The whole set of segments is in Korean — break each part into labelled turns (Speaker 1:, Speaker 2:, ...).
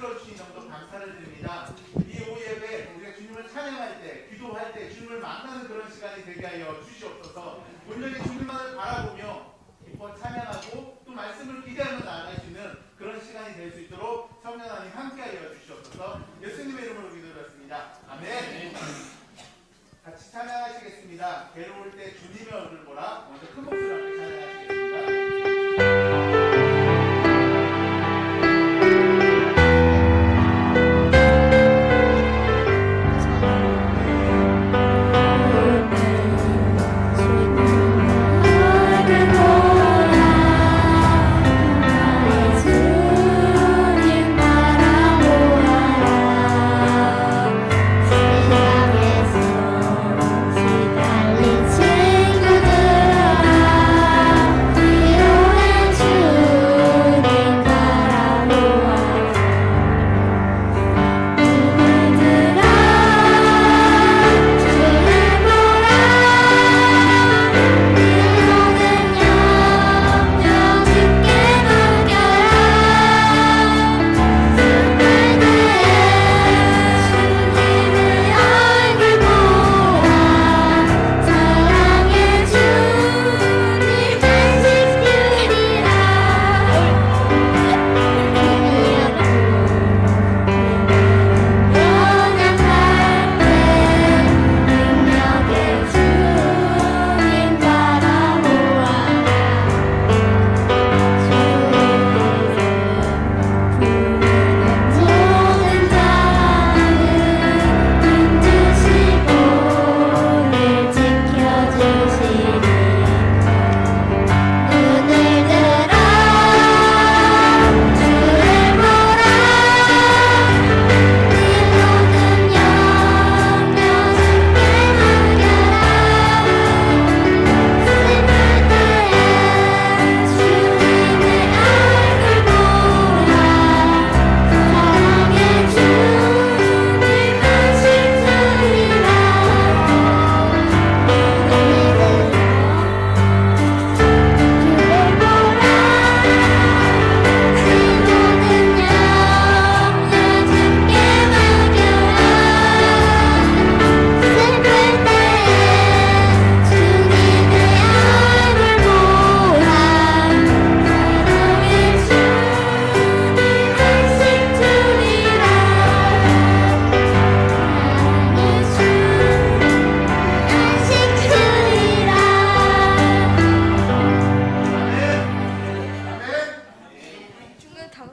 Speaker 1: 들어주신 점도 감사를 드립니다. 이 오후 예배 우리가 주님을 찬양할 때, 기도할 때 주님을 만나는 그런 시간이 되게 하여 주시옵소서. 온전히 주님만을 바라보며 기뻐 찬양하고 또 말씀을 기대하며 나아갈 수 있는 그런 시간이 될 수 있도록 성령 하나님 함께하여 주시옵소서. 예수님의 이름으로 기도드렸습니다. 아멘. 같이 찬양하시겠습니다. 괴로울 때 주님의 얼굴 보라. 먼저 큰 목소리로 함께 찬양하시겠습니다.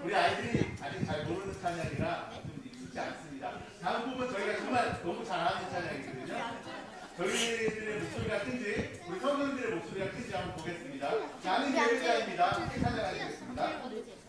Speaker 1: 우리 아이들이 아직 잘 모르는 찬양이라 좀 익숙지 않습니다. 다음 곡은 저희가 정말 너무 잘 아는 찬양이거든요. 저희들의 목소리가 큰지 우리 성도님들의 목소리가 큰지 한번 보겠습니다. 나는 예배자입니다. 함께 찬양하시겠습니다.
Speaker 2: 하나님을 예배하는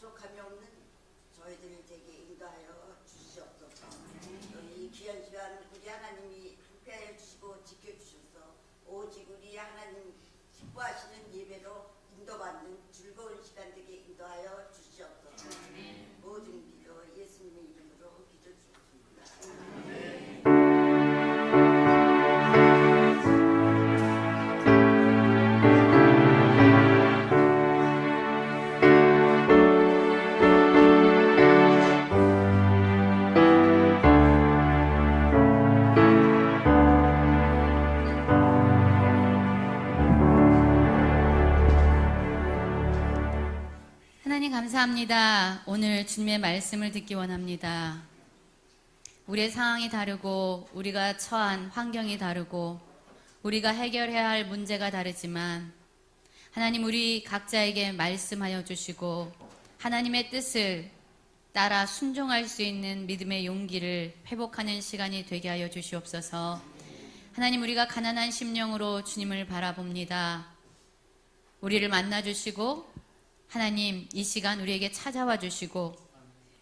Speaker 2: 부족함이 없는 저희들을 되게 인도하여 주시옵소서. 이 귀한 시간 우리 하나님이 함께하여 주시고 지켜주셔서 오직 우리 하나님 기뻐하시는 예배로 인도받는 즐거운 시간 되게 인도하여 주시옵소서. 모든 기도 예수님의 이름으로 기도드립니다.
Speaker 3: 하나님 감사합니다. 오늘 주님의 말씀을 듣기 원합니다. 우리의 상황이 다르고 우리가 처한 환경이 다르고 우리가 해결해야 할 문제가 다르지만 하나님 우리 각자에게 말씀하여 주시고 하나님의 뜻을 따라 순종할 수 있는 믿음의 용기를 회복하는 시간이 되게 하여 주시옵소서. 하나님 우리가 가난한 심령으로 주님을 바라봅니다. 우리를 만나 주시고 하나님 이 시간 우리에게 찾아와 주시고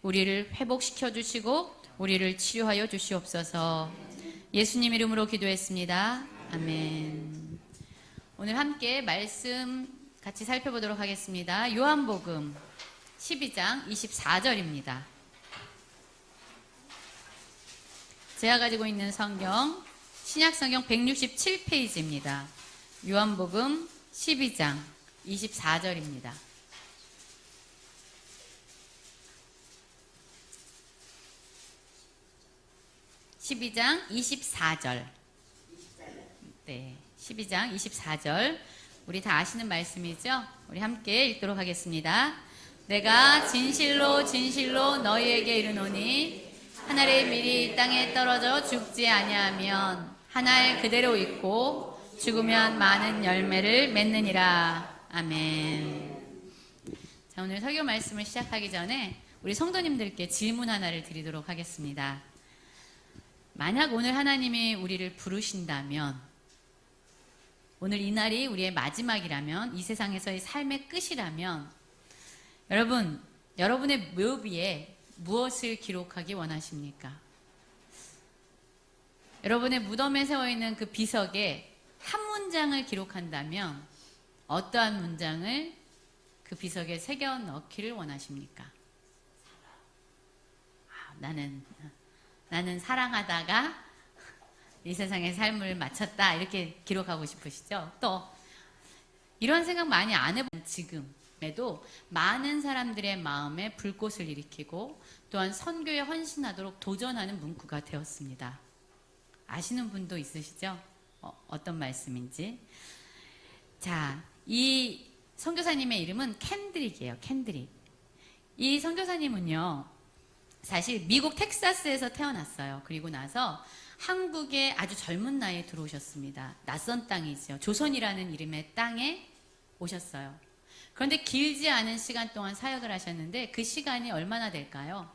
Speaker 3: 우리를 회복시켜 주시고 우리를 치료하여 주시옵소서. 예수님 이름으로 기도했습니다. 아멘. 오늘 함께 말씀 같이 살펴보도록 하겠습니다. 요한복음 12장 24절입니다. 제가 가지고 있는 성경 신약성경 167페이지입니다. 요한복음 12장 24절입니다. (12장) 24절. 네, 12장 24절. 우리 다 아시는 말씀이죠? 우리 함께 읽도록 하겠습니다. 내가 진실로 진실로 너희에게 이르노니 한 알의 밀이 땅에 떨어져 죽지 아니하면 한 알 그대로 있고 죽으면 많은 열매를 맺느니라. 아멘. 자, 오늘 설교 말씀을 시작하기 전에 우리 성도님들께 질문 하나를 드리도록 하겠습니다. 만약 오늘 하나님이 우리를 부르신다면, 오늘 이 날이 우리의 마지막이라면, 이 세상에서의 삶의 끝이라면, 여러분의 묘비에 무엇을 기록하기 원하십니까? 여러분의 무덤에 세워있는 그 비석에 한 문장을 기록한다면 어떠한 문장을 그 비석에 새겨 넣기를 원하십니까? 나는 사랑하다가 이 세상의 삶을 마쳤다, 이렇게 기록하고 싶으시죠? 또 이런 생각 많이 안 해본 지금에도 많은 사람들의 마음에 불꽃을 일으키고 또한 선교에 헌신하도록 도전하는 문구가 되었습니다. 아시는 분도 있으시죠? 어떤 말씀인지. 자, 이 선교사님의 이름은 캔드릭이에요. 캔드릭. 이 선교사님은요, 사실 미국 텍사스에서 태어났어요. 그리고 나서 한국에 아주 젊은 나이에 들어오셨습니다. 낯선 땅이죠. 조선이라는 이름의 땅에 오셨어요. 그런데 길지 않은 시간 동안 사역을 하셨는데 그 시간이 얼마나 될까요?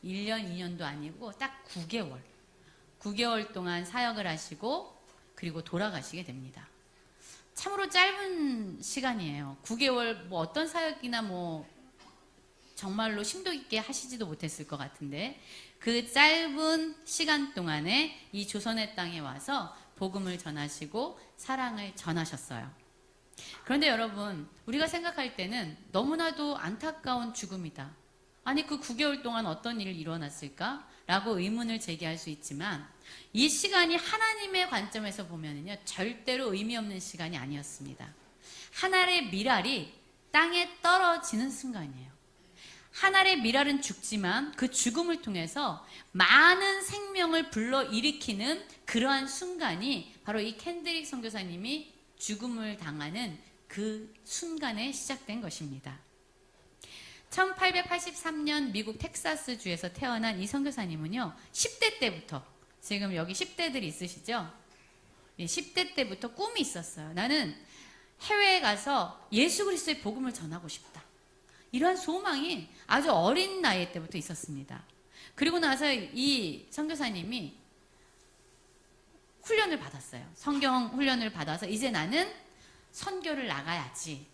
Speaker 3: 1년, 2년도 아니고 딱 9개월. 9개월 동안 사역을 하시고 그리고 돌아가시게 됩니다. 참으로 짧은 시간이에요. 9개월 어떤 사역이나 정말로 심도 있게 하시지도 못했을 것 같은데 그 짧은 시간 동안에 이 조선의 땅에 와서 복음을 전하시고 사랑을 전하셨어요. 그런데 여러분, 우리가 생각할 때는 너무나도 안타까운 죽음이다. 아니 그 9개월 동안 어떤 일이 일어났을까? 라고 의문을 제기할 수 있지만 이 시간이 하나님의 관점에서 보면은요, 절대로 의미 없는 시간이 아니었습니다. 한 알의 밀알이 땅에 떨어지는 순간이에요. 한 알의 밀알은 죽지만 그 죽음을 통해서 많은 생명을 불러일으키는 그러한 순간이 바로 이 캔드릭 선교사님이 죽음을 당하는 그 순간에 시작된 것입니다. 1883년 미국 텍사스주에서 태어난 이 선교사님은요, 10대 때부터, 지금 여기 10대들이 있으시죠? 10대 때부터 꿈이 있었어요. 나는 해외에 가서 예수 그리스도의 복음을 전하고 싶다. 이러한 소망이 아주 어린 나이 때부터 있었습니다. 그리고 나서 이 선교사님이 훈련을 받았어요. 성경 훈련을 받아서 이제 나는 선교를 나가야지.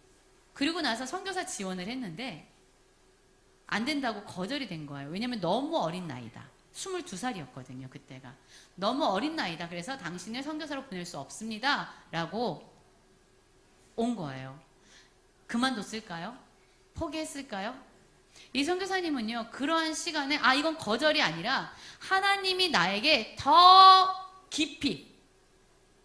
Speaker 3: 그리고 나서 선교사 지원을 했는데 안 된다고 거절이 된 거예요. 왜냐하면 너무 어린 나이다. 22살이었거든요. 그때가. 너무 어린 나이다. 그래서 당신을 선교사로 보낼 수 없습니다. 라고 온 거예요. 그만뒀을까요? 포기했을까요? 이 선교사님은요, 그러한 시간에, 이건 거절이 아니라 하나님이 나에게 더 깊이,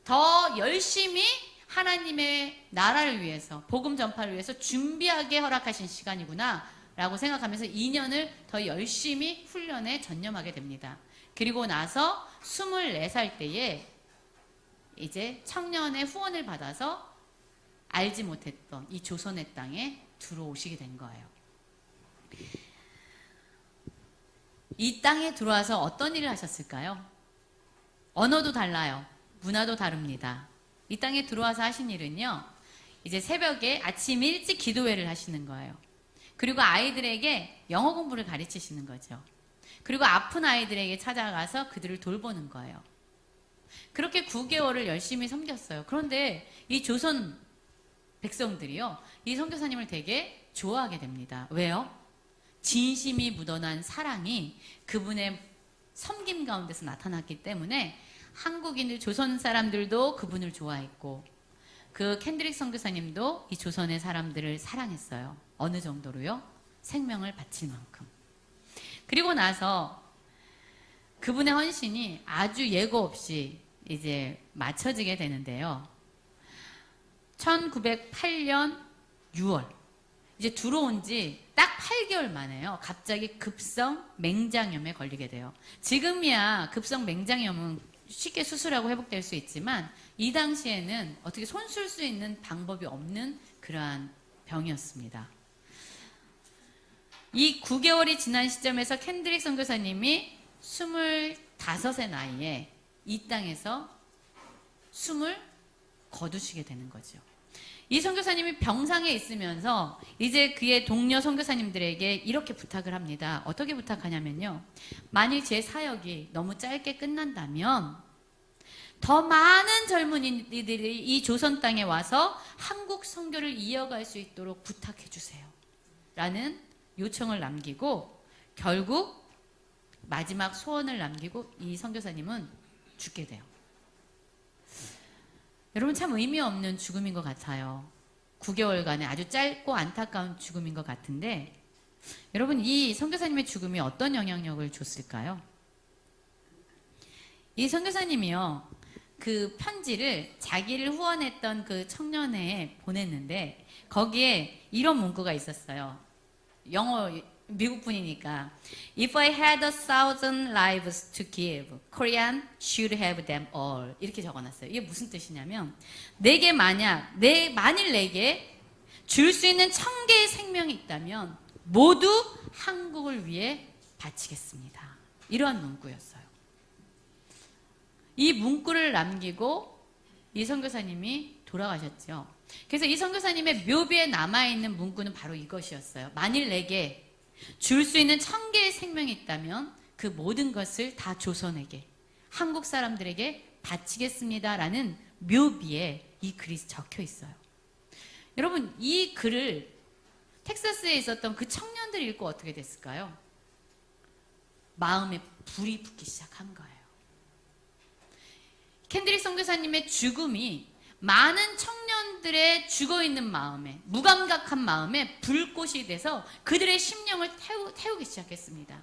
Speaker 3: 더 열심히 하나님의 나라를 위해서, 복음 전파를 위해서 준비하게 허락하신 시간이구나 라고 생각하면서 2년을 더 열심히 훈련에 전념하게 됩니다. 그리고 나서 24살 때에 이제 청년의 후원을 받아서 알지 못했던 이 조선의 땅에 들어오시게 된 거예요. 이 땅에 들어와서 어떤 일을 하셨을까요? 언어도 달라요. 문화도 다릅니다. 이 땅에 들어와서 하신 일은요, 이제 새벽에 아침 일찍 기도회를 하시는 거예요. 그리고 아이들에게 영어 공부를 가르치시는 거죠. 그리고 아픈 아이들에게 찾아가서 그들을 돌보는 거예요. 그렇게 9개월을 열심히 섬겼어요. 그런데 이 조선 백성들이요, 이 선교사님을 되게 좋아하게 됩니다. 왜요? 진심이 묻어난 사랑이 그분의 섬김 가운데서 나타났기 때문에 한국인들, 조선 사람들도 그분을 좋아했고, 그 캔드릭 선교사님도 이 조선의 사람들을 사랑했어요. 어느 정도로요? 생명을 바칠 만큼. 그리고 나서 그분의 헌신이 아주 예고 없이 이제 맞춰지게 되는데요. 1908년 6월, 이제 들어온 지 딱 8개월 만에요. 갑자기 급성 맹장염에 걸리게 돼요. 지금이야 급성 맹장염은 쉽게 수술하고 회복될 수 있지만 이 당시에는 어떻게 손 쓸 수 있는 방법이 없는 그러한 병이었습니다. 이 9개월이 지난 시점에서 캔드릭 선교사님이 25의 나이에 이 땅에서 숨을 거두시게 되는 거죠. 이 선교사님이 병상에 있으면서 이제 그의 동료 선교사님들에게 이렇게 부탁을 합니다. 어떻게 부탁하냐면요, 만일 제 사역이 너무 짧게 끝난다면 더 많은 젊은이들이 이 조선 땅에 와서 한국 선교를 이어갈 수 있도록 부탁해 주세요 라는 요청을 남기고, 결국 마지막 소원을 남기고 이 선교사님은 죽게 돼요. 여러분, 참 의미 없는 죽음인 것 같아요. 9개월간의 아주 짧고 안타까운 죽음인 것 같은데, 여러분, 이 선교사님의 죽음이 어떤 영향력을 줬을까요? 이 선교사님이요, 그 편지를 자기를 후원했던 그 청년회에 보냈는데 거기에 이런 문구가 있었어요. 영어, 미국 분이니까 If I had 1,000 lives to give, Korean should have them all. 이렇게 적어놨어요. 이게 무슨 뜻이냐면, 만일 내게 줄 수 있는 1,000개의 생명이 있다면 모두 한국을 위해 바치겠습니다. 이러한 문구였어요. 이 문구를 남기고 이 선교사님이 돌아가셨죠. 그래서 이 선교사님의 묘비에 남아있는 문구는 바로 이것이었어요. 만일 내게 줄 수 있는 1,000개의 생명이 있다면 그 모든 것을 다 조선에게, 한국 사람들에게 바치겠습니다 라는 묘비에 이 글이 적혀 있어요. 여러분, 이 글을 텍사스에 있었던 그 청년들이 읽고 어떻게 됐을까요? 마음에 불이 붙기 시작한 거예요. 캔드릭 선교사님의 죽음이 많은 청년들의 죽어있는 마음에, 무감각한 마음에 불꽃이 돼서 그들의 심령을 태우기 시작했습니다.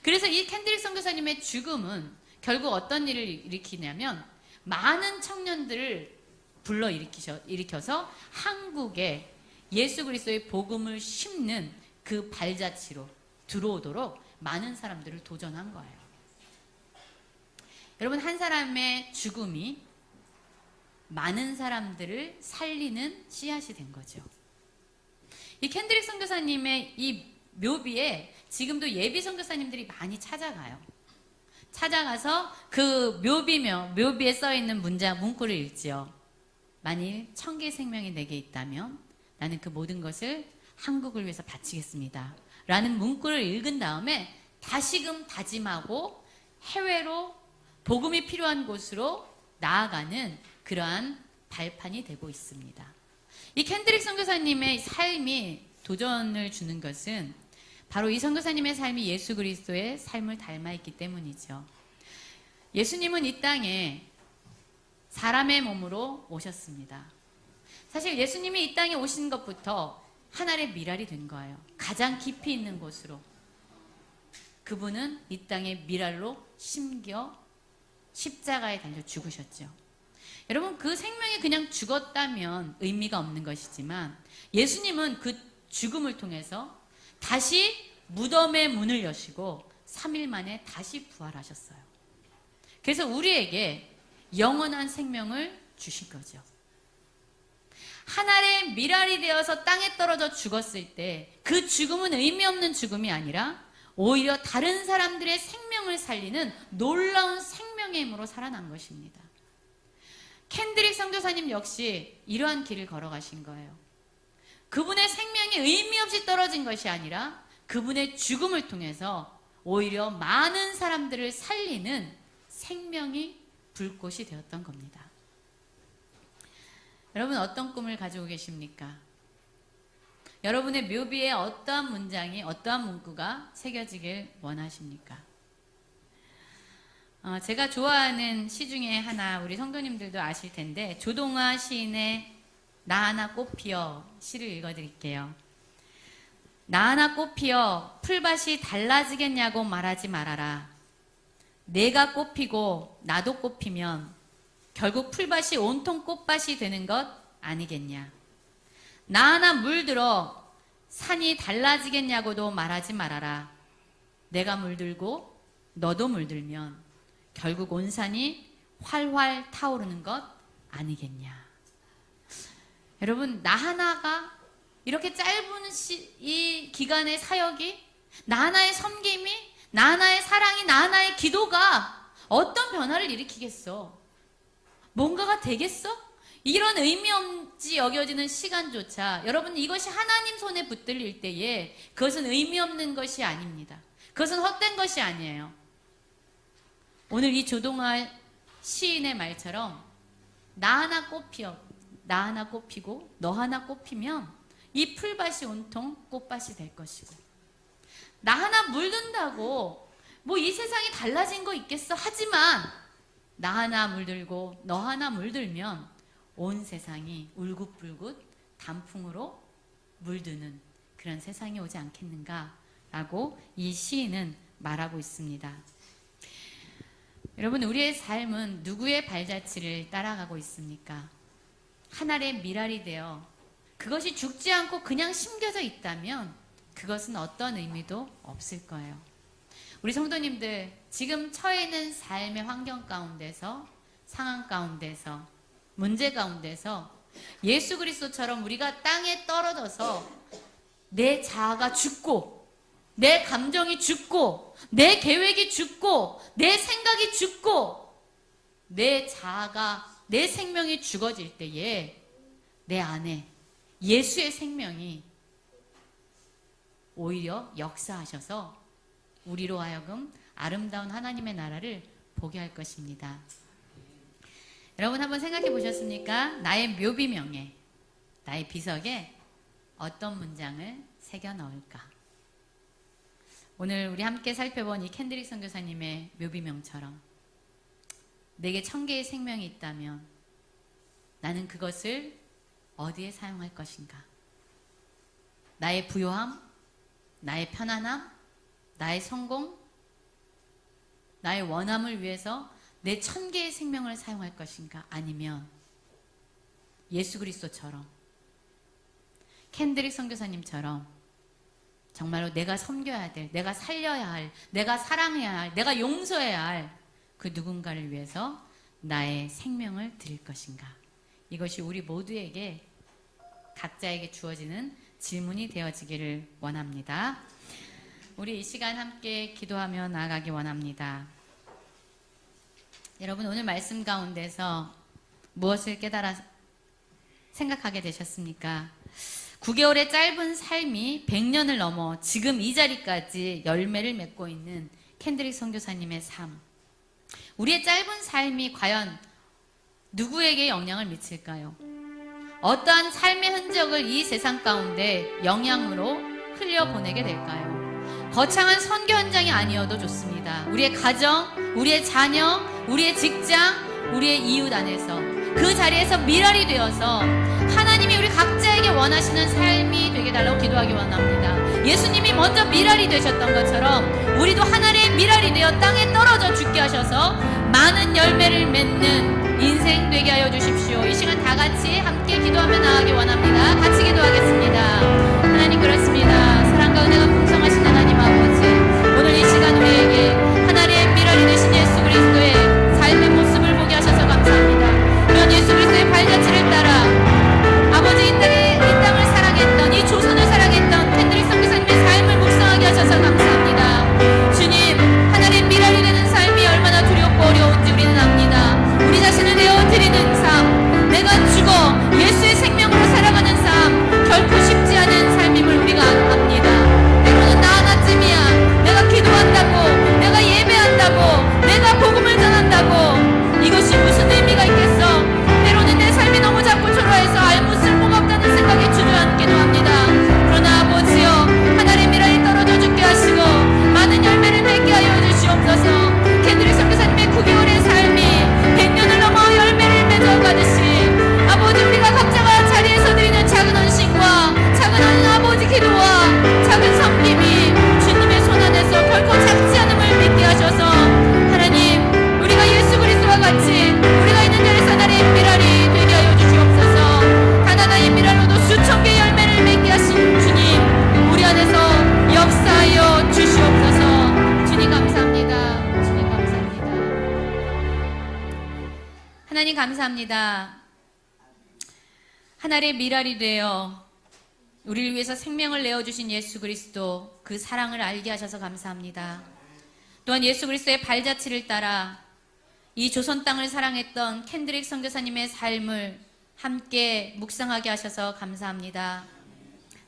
Speaker 3: 그래서 이 캔드릭 선교사님의 죽음은 결국 어떤 일을 일으키냐면, 많은 청년들을 불러 일으켜서 한국에 예수 그리스도의 복음을 심는 그 발자취로 들어오도록 많은 사람들을 도전한 거예요. 여러분, 한 사람의 죽음이 많은 사람들을 살리는 씨앗이 된 거죠. 이 캔드릭 선교사님의 이 묘비에 지금도 예비 선교사님들이 많이 찾아가요. 찾아가서 그 묘비에 써있는 문구를 읽지요. 만일 1,000개의 생명이 내게 있다면 나는 그 모든 것을 한국을 위해서 바치겠습니다 라는 문구를 읽은 다음에 다시금 다짐하고 해외로 복음이 필요한 곳으로 나아가는 그러한 발판이 되고 있습니다. 이 캔드릭 선교사님의 삶이 도전을 주는 것은 바로 이 선교사님의 삶이 예수 그리스도의 삶을 닮아있기 때문이죠. 예수님은 이 땅에 사람의 몸으로 오셨습니다. 사실 예수님이 이 땅에 오신 것부터 하늘의 미랄이 된 거예요. 가장 깊이 있는 곳으로. 그분은 이 땅에 미랄로 심겨 십자가에 달려 죽으셨죠. 여러분, 그 생명이 그냥 죽었다면 의미가 없는 것이지만 예수님은 그 죽음을 통해서 다시 무덤의 문을 여시고 3일 만에 다시 부활하셨어요. 그래서 우리에게 영원한 생명을 주신 거죠. 하늘의 미랄이 되어서 땅에 떨어져 죽었을 때 그 죽음은 의미 없는 죽음이 아니라 오히려 다른 사람들의 생명을 살리는 놀라운 생명의 힘으로 살아난 것입니다. 켄드릭 선교사님 역시 이러한 길을 걸어가신 거예요. 그분의 생명이 의미 없이 떨어진 것이 아니라 그분의 죽음을 통해서 오히려 많은 사람들을 살리는 생명이 불꽃이 되었던 겁니다. 여러분, 어떤 꿈을 가지고 계십니까? 여러분의 묘비에 어떠한 문장이, 어떠한 문구가 새겨지길 원하십니까? 제가 좋아하는 시 중에 하나, 우리 성도님들도 아실 텐데, 조동아 시인의 나 하나 꽃 피어 시를 읽어드릴게요. 나 하나 꽃 피어 풀밭이 달라지겠냐고 말하지 말아라. 내가 꽃 피고 나도 꽃 피면 결국 풀밭이 온통 꽃밭이 되는 것 아니겠냐. 나 하나 물들어 산이 달라지겠냐고도 말하지 말아라. 내가 물들고 너도 물들면 결국 온 산이 활활 타오르는 것 아니겠냐. 여러분, 나 하나가 이렇게 짧은 이 기간의 사역이, 나 하나의 섬김이, 나 하나의 사랑이, 나 하나의 기도가 어떤 변화를 일으키겠어? 뭔가가 되겠어? 이런 의미 없이 여겨지는 시간조차, 여러분, 이것이 하나님 손에 붙들릴 때에 그것은 의미 없는 것이 아닙니다. 그것은 헛된 것이 아니에요. 오늘 이 조동아 시인의 말처럼 나 하나 꽃 피어, 나 하나 꽃 피고 너 하나 꽃 피면 이 풀밭이 온통 꽃밭이 될 것이고, 나 하나 물든다고 뭐 이 세상이 달라진 거 있겠어? 하지만 나 하나 물들고 너 하나 물들면 온 세상이 울긋불긋 단풍으로 물드는 그런 세상이 오지 않겠는가라고 이 시인은 말하고 있습니다. 여러분, 우리의 삶은 누구의 발자취를 따라가고 있습니까? 하늘의 미랄이 되어 그것이 죽지 않고 그냥 심겨져 있다면 그것은 어떤 의미도 없을 거예요. 우리 성도님들, 지금 처해 있는 삶의 환경 가운데서, 상황 가운데서, 문제 가운데서 예수 그리스도처럼 우리가 땅에 떨어져서 내 자아가 죽고, 내 감정이 죽고, 내 계획이 죽고, 내 생각이 죽고, 내 자아가, 내 생명이 죽어질 때에 내 안에 예수의 생명이 오히려 역사하셔서 우리로 하여금 아름다운 하나님의 나라를 보게 할 것입니다. 여러분, 한번 생각해 보셨습니까? 나의 묘비명에, 나의 비석에 어떤 문장을 새겨 넣을까? 오늘 우리 함께 살펴본 이 켄드릭 선교사님의 묘비명처럼 내게 1000개의 생명이 있다면 나는 그것을 어디에 사용할 것인가? 나의 부요함, 나의 편안함, 나의 성공, 나의 원함을 위해서 내 1000개의 생명을 사용할 것인가? 아니면 예수 그리스도처럼, 켄드릭 선교사님처럼 정말로 내가 섬겨야 될, 내가 살려야 할, 내가 사랑해야 할, 내가 용서해야 할 그 누군가를 위해서 나의 생명을 드릴 것인가? 이것이 우리 모두에게, 각자에게 주어지는 질문이 되어지기를 원합니다. 우리 이 시간 함께 기도하며 나아가기 원합니다. 여러분, 오늘 말씀 가운데서 무엇을 깨달아 생각하게 되셨습니까? 9개월의 짧은 삶이 100년을 넘어 지금 이 자리까지 열매를 맺고 있는 켄드릭 선교사님의 삶. 우리의 짧은 삶이 과연 누구에게 영향을 미칠까요? 어떠한 삶의 흔적을 이 세상 가운데 영향으로 흘려보내게 될까요? 거창한 선교 현장이 아니어도 좋습니다. 우리의 가정, 우리의 자녀, 우리의 직장, 우리의 이웃 안에서 그 자리에서 미랄이 되어서 하나님이 우리 각자에게 원하시는 삶이 되게 달라고 기도하기 원합니다. 예수님이 먼저 미랄이 되셨던 것처럼 우리도 하나님의 미랄이 되어 땅에 떨어져 죽게 하셔서 많은 열매를 맺는 인생 되게 하여 주십시오. 이 시간 다 같이 함께 기도하며 나가기 원합니다. 같이 기도하겠습니다. 하나님, 그렇습니다. 사랑과 은혜가 풍성하신 하나님 아버지, 오늘 이 시간 우리에게 하나님의 미랄이 되신 예수 그리스도의 삶의 모습을 보게 하셔서 감사합니다. 그런 예수 그리스도의 발자취를 따라 아버지 이 땅을 사랑했던, 이 조선을 사랑했던 캔드릭 선교사님의 삶을 묵상하게 하셔서 감사합니다. 주님, 하나님의 미랄이 되는 삶이 얼마나 두렵고 어려운지 우리는 압니다. 우리 자신을 내어드리는 삶, 내가 죽어 예수의 생명으로 살아가는 삶, 결코 쉽지 않은 삶임을 우리가 압니다. 때로는 나 하나쯤이야, 내가 기도한다고, 내가 예배한다고, 내가 복음을 전한다고, 이것이 무슨 의미가 있겠어? 때로는 내 삶이 너무 작고 초라해서 아무 쓸모가 없다는 생각이 주저앉기도 합니다. 그러나 아버지여, 하나님의 미랄이 떨어져 죽게 하시고 많은 열매를 맺게 하여 주시옵소서. 캔드릭 선교사님의 9개월의 삶이 100년을 넘어 열매를 맺어가듯이 아버지, 우리가 각자가 자리에서 드리는 작은 헌신과 작은 아버지 기도와 작은 섬김이 주님의 손 안에서 결코 작지 않음을 믿게 하셔서 하나님, 우리가 예수 그리스도와 같이 우리가 있는 자리에서 하나님의 미랄이 되게 하여 주시옵소서. 하나님의 미랄로도 수천 개의 열매를 맺게 하신 주님, 우리 안에서 역사하여 주시옵소서. 주님 감사합니다. 주님 감사합니다. 하나님 감사합니다. 하나님의 미랄이 되어 우리를 위해서 생명을 내어주신 예수 그리스도, 그 사랑을 알게 하셔서 감사합니다. 또한 예수 그리스도의 발자취를 따라 이 조선 땅을 사랑했던 캔드릭 선교사님의 삶을 함께 묵상하게 하셔서 감사합니다.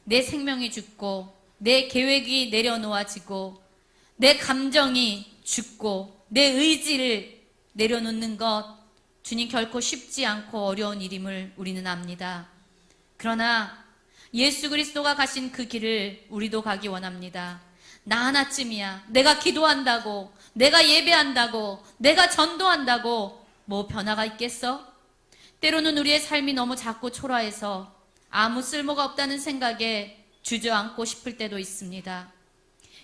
Speaker 3: 내 생명이 죽고 내 계획이 내려놓아지고 내 감정이 죽고 내 의지를 내려놓는 것, 주님, 결코 쉽지 않고 어려운 일임을 우리는 압니다. 그러나 예수 그리스도가 가신 그 길을 우리도 가기 원합니다. 나 하나쯤이야, 내가 기도한다고, 내가 예배한다고, 내가 전도한다고 뭐 변화가 있겠어? 때로는 우리의 삶이 너무 작고 초라해서 아무 쓸모가 없다는 생각에 주저앉고 싶을 때도 있습니다.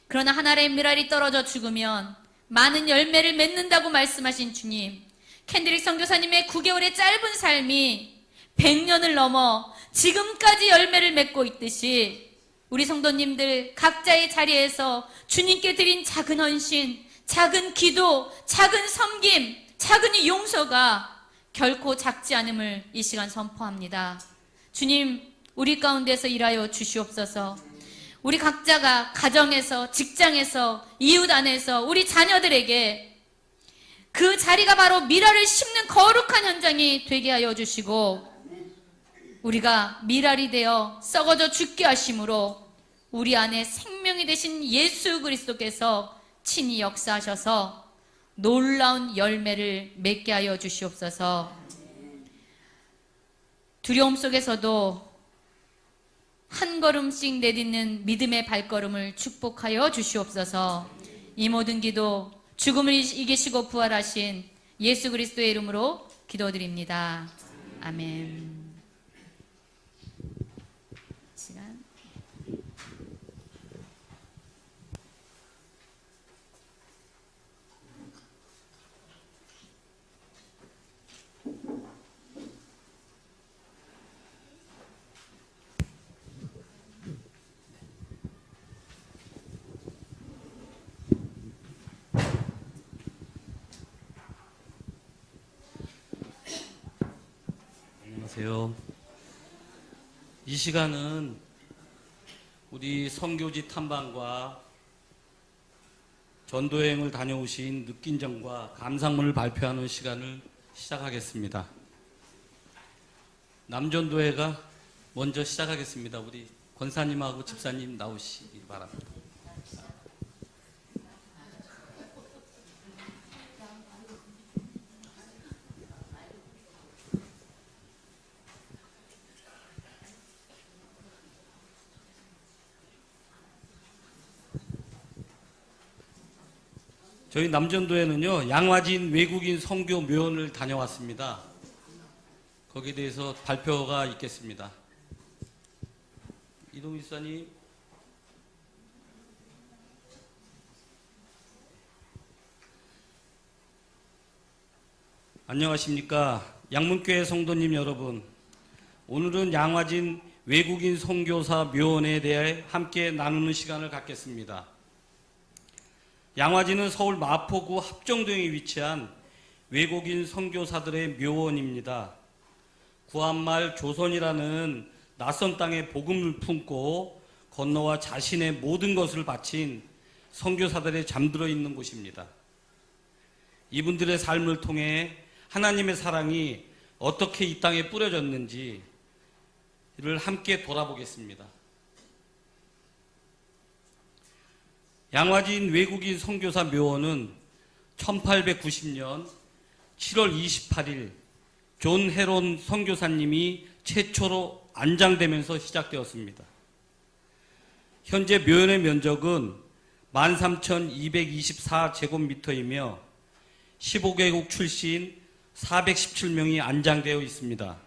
Speaker 3: 그러나 하나님의 미랄이 떨어져 죽으면 많은 열매를 맺는다고 말씀하신 주님, 캔드릭 선교사님의 9개월의 짧은 삶이 100년을 넘어 지금까지 열매를 맺고 있듯이 우리 성도님들 각자의 자리에서 주님께 드린 작은 헌신, 작은 기도, 작은 섬김, 작은 용서가 결코 작지 않음을 이 시간 선포합니다. 주님, 우리 가운데서 일하여 주시옵소서. 우리 각자가 가정에서, 직장에서, 이웃 안에서 우리 자녀들에게 그 자리가 바로 미랄을 심는 거룩한 현장이 되게 하여 주시고, 우리가 미랄이 되어 썩어져 죽게 하심으로 우리 안에 생명이 되신 예수 그리스도께서 친히 역사하셔서 놀라운 열매를 맺게 하여 주시옵소서. 두려움 속에서도 한 걸음씩 내딛는 믿음의 발걸음을 축복하여 주시옵소서. 이 모든 기도 죽음을 이기시고 부활하신 예수 그리스도의 이름으로 기도드립니다. 아멘. 시간.
Speaker 4: 안녕하세요. 이 시간은 우리 선교지 탐방과 전도여행을 다녀오신 느낀 점과 감상문을 발표하는 시간을 시작하겠습니다. 남전도회가 먼저 시작하겠습니다. 우리 권사님하고 집사님 나오시기 바랍니다. 저희 남전도에는요, 양화진 외국인 선교 묘원을 다녀왔습니다. 거기에 대해서 발표가 있겠습니다. 이동희 지사님. 안녕하십니까. 양문교회 성도님 여러분. 오늘은 양화진 외국인 선교사 묘원에 대해 함께 나누는 시간을 갖겠습니다. 양화진은 서울 마포구 합정동에 위치한 외국인 선교사들의 묘원입니다. 구한말 조선이라는 낯선 땅에 복음을 품고 건너와 자신의 모든 것을 바친 선교사들이 잠들어 있는 곳입니다. 이분들의 삶을 통해 하나님의 사랑이 어떻게 이 땅에 뿌려졌는지를 함께 돌아보겠습니다. 양화진 외국인 선교사 묘원은 1890년 7월 28일 존 헤론 선교사님이 최초로 안장되면서 시작되었습니다. 현재 묘원의 면적은 13,224제곱미터이며 15개국 출신 417명이 안장되어 있습니다.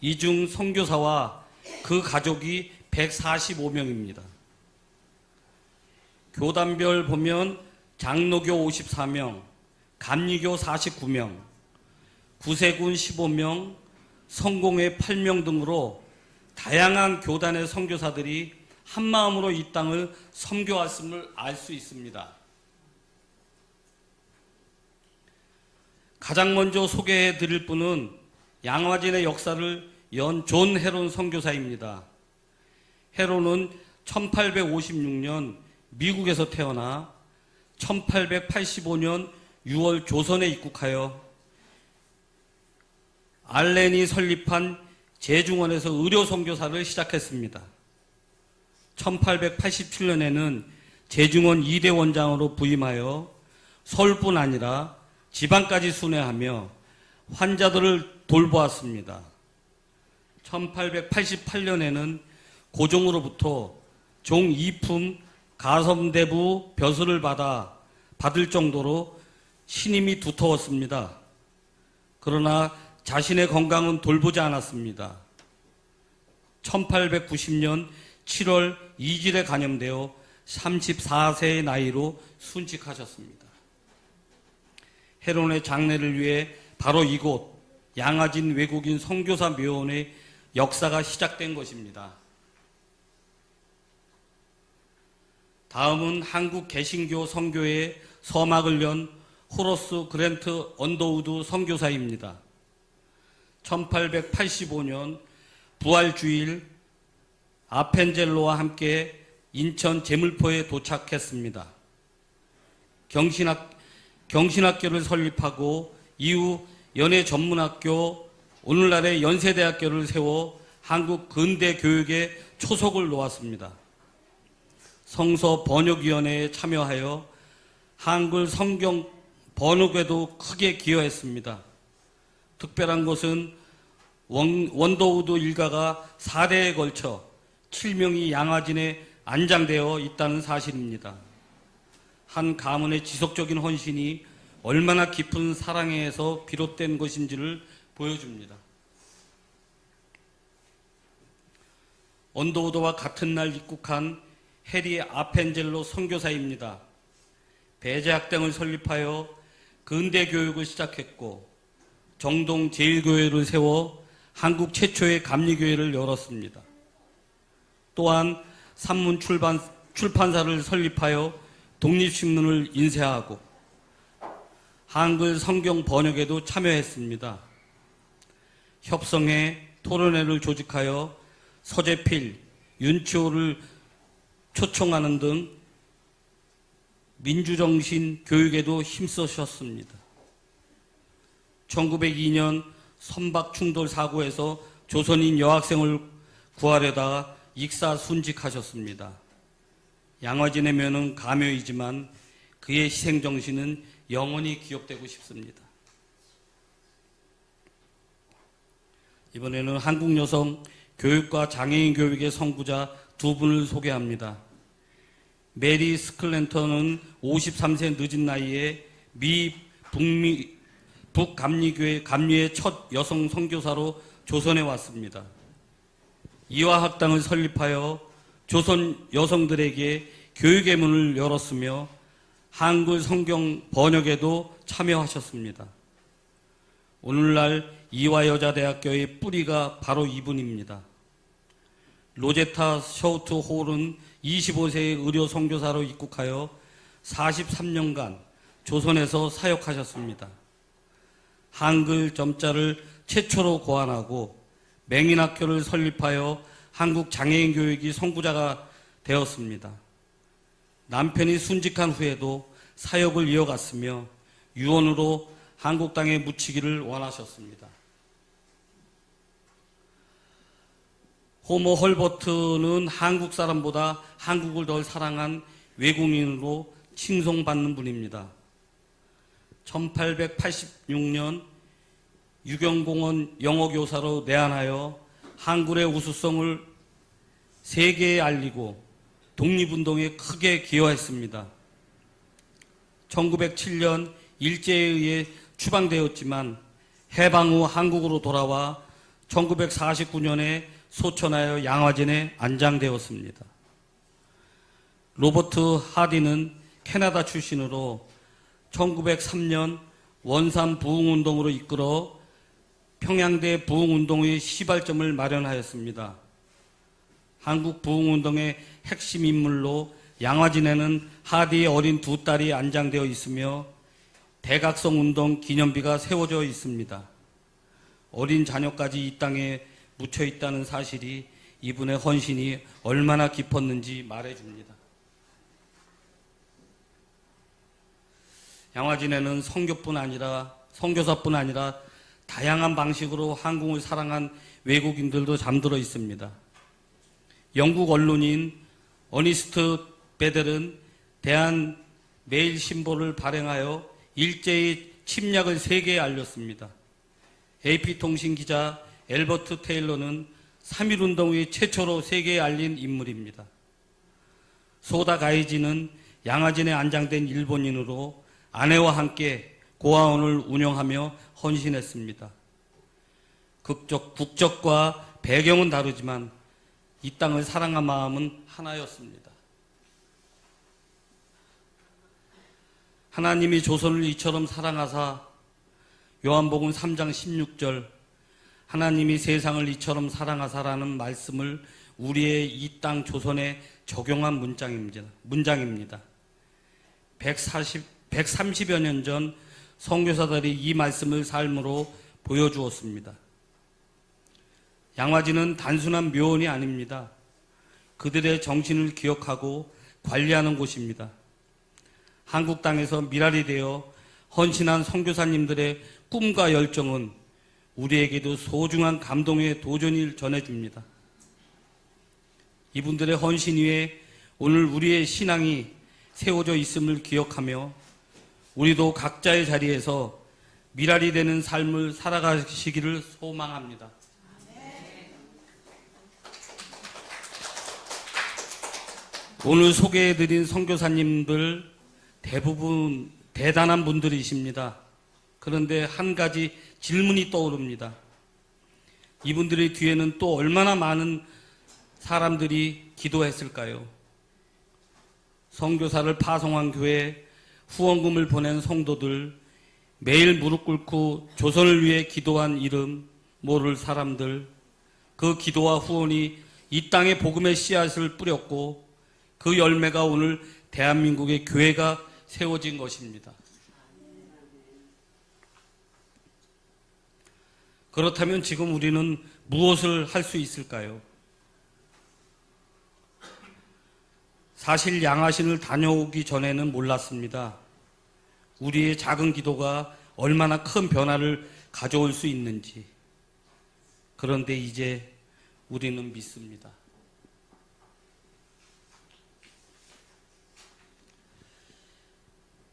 Speaker 4: 이 중 선교사와 그 가족이 145명입니다. 교단별 보면 장로교 54명, 감리교 49명, 구세군 15명, 성공회 8명 등으로 다양한 교단의 선교사들이 한마음으로 이 땅을 섬겨왔음을 알 수 있습니다. 가장 먼저 소개해 드릴 분은 양화진의 역사를 연 존 헤론 선교사입니다. 헤론은 1856년 미국에서 태어나 1885년 6월 조선에 입국하여 알렌이 설립한 제중원에서 의료 선교사를 시작했습니다. 1887년에는 제중원 2대 원장으로 부임하여 서울뿐 아니라 지방까지 순회하며 환자들을 돌보았습니다. 1888년에는 고종으로부터 종 2품 가섬대부 벼슬을 받을 정도로 신임이 두터웠습니다. 그러나 자신의 건강은 돌보지 않았습니다. 1890년 7월 이질에 감염되어 34세의 나이로 순직하셨습니다. 헤론의 장례를 위해 바로 이곳 양화진 외국인 선교사 묘원의 역사가 시작된 것입니다. 다음은 한국 개신교 선교회의 서막을 연 호러스 그랜트 언더우드 선교사입니다. 1885년 부활주일 아펜젤로와 함께 인천 제물포에 도착했습니다. 경신학교를 설립하고 이후 연예전문학교, 오늘날의 연세대학교를 세워 한국 근대 교육에 초석을 놓았습니다. 성서 번역위원회에 참여하여 한글 성경 번역에도 크게 기여했습니다. 특별한 것은 원더우드 일가가 4대에 걸쳐 7명이 양화진에 안장되어 있다는 사실입니다. 한 가문의 지속적인 헌신이 얼마나 깊은 사랑에서 비롯된 것인지를 보여줍니다. 언더우드와 같은 날 입국한 해리 아펜젤로 선교사입니다. 배제학당을 설립하여 근대 교육을 시작했고 정동 제1교회를 세워 한국 최초의 감리교회를 열었습니다. 또한 산문 출판사를 설립하여 독립신문을 인쇄하고 한글 성경 번역에도 참여했습니다. 협성회, 토론회를 조직하여 서재필, 윤치호를 초청하는 등 민주정신 교육에도 힘쓰셨습니다. 1902년 선박 충돌 사고에서 조선인 여학생을 구하려다가 익사 순직하셨습니다. 양화진의 묘는 가묘이지만 그의 희생정신은 영원히 기억되고 싶습니다. 이번에는 한국 여성 교육과 장애인 교육의 선구자 두 분을 소개합니다. 메리 스클랜턴은 53세 늦은 나이에 미 북감리교회 감리의 첫 여성 선교사로 조선에 왔습니다. 이화학당을 설립하여 조선 여성들에게 교육의 문을 열었으며 한글 성경 번역에도 참여하셨습니다. 오늘날 이화여자대학교의 뿌리가 바로 이분입니다. 로제타 셔우트 홀은 25세의 의료 선교사로 입국하여 43년간 조선에서 사역하셨습니다. 한글 점자를 최초로 고안하고 맹인학교를 설립하여 한국 장애인 교육이 선구자가 되었습니다. 남편이 순직한 후에도 사역을 이어갔으며 유언으로 한국 땅에 묻히기를 원하셨습니다. 호모 헐버트는 한국 사람보다 한국을 덜 사랑한 외국인으로 칭송받는 분입니다. 1886년 유경공원 영어교사로 내한하여 한글의 우수성을 세계에 알리고 독립운동에 크게 기여했습니다. 1907년 일제에 의해 추방되었지만 해방 후 한국으로 돌아와 1949년에 소천하여 양화진에 안장되었습니다. 로버트 하디는 캐나다 출신으로 1903년 원산 부흥운동으로 이끌어 평양대 부흥운동의 시발점을 마련하였습니다. 한국 부흥운동의 핵심 인물로 양화진에는 하디의 어린 두 딸이 안장되어 있으며 대각성운동 기념비가 세워져 있습니다. 어린 자녀까지 이 땅에 묻혀 있다는 사실이 이분의 헌신이 얼마나 깊었는지 말해줍니다. 양화진에는 선교사뿐 아니라 다양한 방식으로 한국을 사랑한 외국인들도 잠들어 있습니다. 영국 언론인 어니스트 베델은 대한 메일 신보를 발행하여 일제의 침략을 세계에 알렸습니다. AP통신 기자 엘버트 테일러는 3.1운동 후 최초로 세계에 알린 인물입니다. 소다 가이지는 양화진에 안장된 일본인으로 아내와 함께 고아원을 운영하며 헌신했습니다. 국적과 배경은 다르지만 이 땅을 사랑한 마음은 하나였습니다. 하나님이 조선을 이처럼 사랑하사 요한복음 3장 16절 하나님이 세상을 이처럼 사랑하사라는 말씀을 우리의 이 땅 조선에 적용한 문장입니다. 130여 년 전 선교사들이 이 말씀을 삶으로 보여주었습니다. 양화진은 단순한 묘원이 아닙니다. 그들의 정신을 기억하고 관리하는 곳입니다. 한국 땅에서 미랄이 되어 헌신한 선교사님들의 꿈과 열정은 우리에게도 소중한 감동의 도전을 전해줍니다. 이분들의 헌신 위에 오늘 우리의 신앙이 세워져 있음을 기억하며 우리도 각자의 자리에서 미랄이 되는 삶을 살아가시기를 소망합니다. 오늘 소개해드린 선교사님들 대부분 대단한 분들이십니다. 그런데 한 가지 질문이 떠오릅니다. 이분들의 뒤에는 또 얼마나 많은 사람들이 기도했을까요? 선교사를 파송한 교회, 후원금을 보낸 성도들, 매일 무릎 꿇고 조선을 위해 기도한 이름 모를 사람들, 그 기도와 후원이 이 땅에 복음의 씨앗을 뿌렸고 그 열매가 오늘 대한민국의 교회가 세워진 것입니다. 그렇다면 지금 우리는 무엇을 할 수 있을까요? 사실 양화신을 다녀오기 전에는 몰랐습니다. 우리의 작은 기도가 얼마나 큰 변화를 가져올 수 있는지. 그런데 이제 우리는 믿습니다.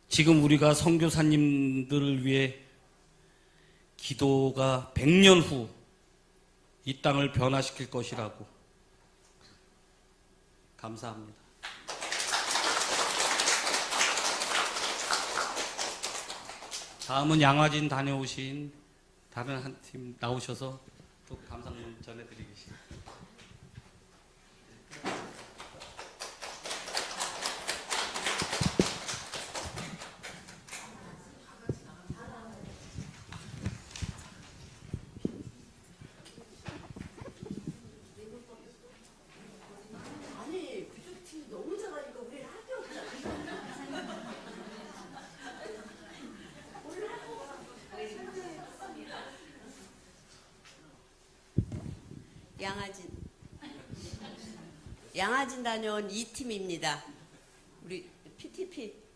Speaker 4: 지금 우리가 선교사님들을 위해 기도가 100년 후 이 땅을 변화시킬 것이라고 감사합니다. 다음은 양화진 다녀오신 다른 한 팀 나오셔서 또 감상문 전해드리겠습니다.
Speaker 2: 아니 그쪽 팀 너무 잘하니까 우리 할게 없잖아. 양아진 다녀온 이 팀입니다. 우리 PTP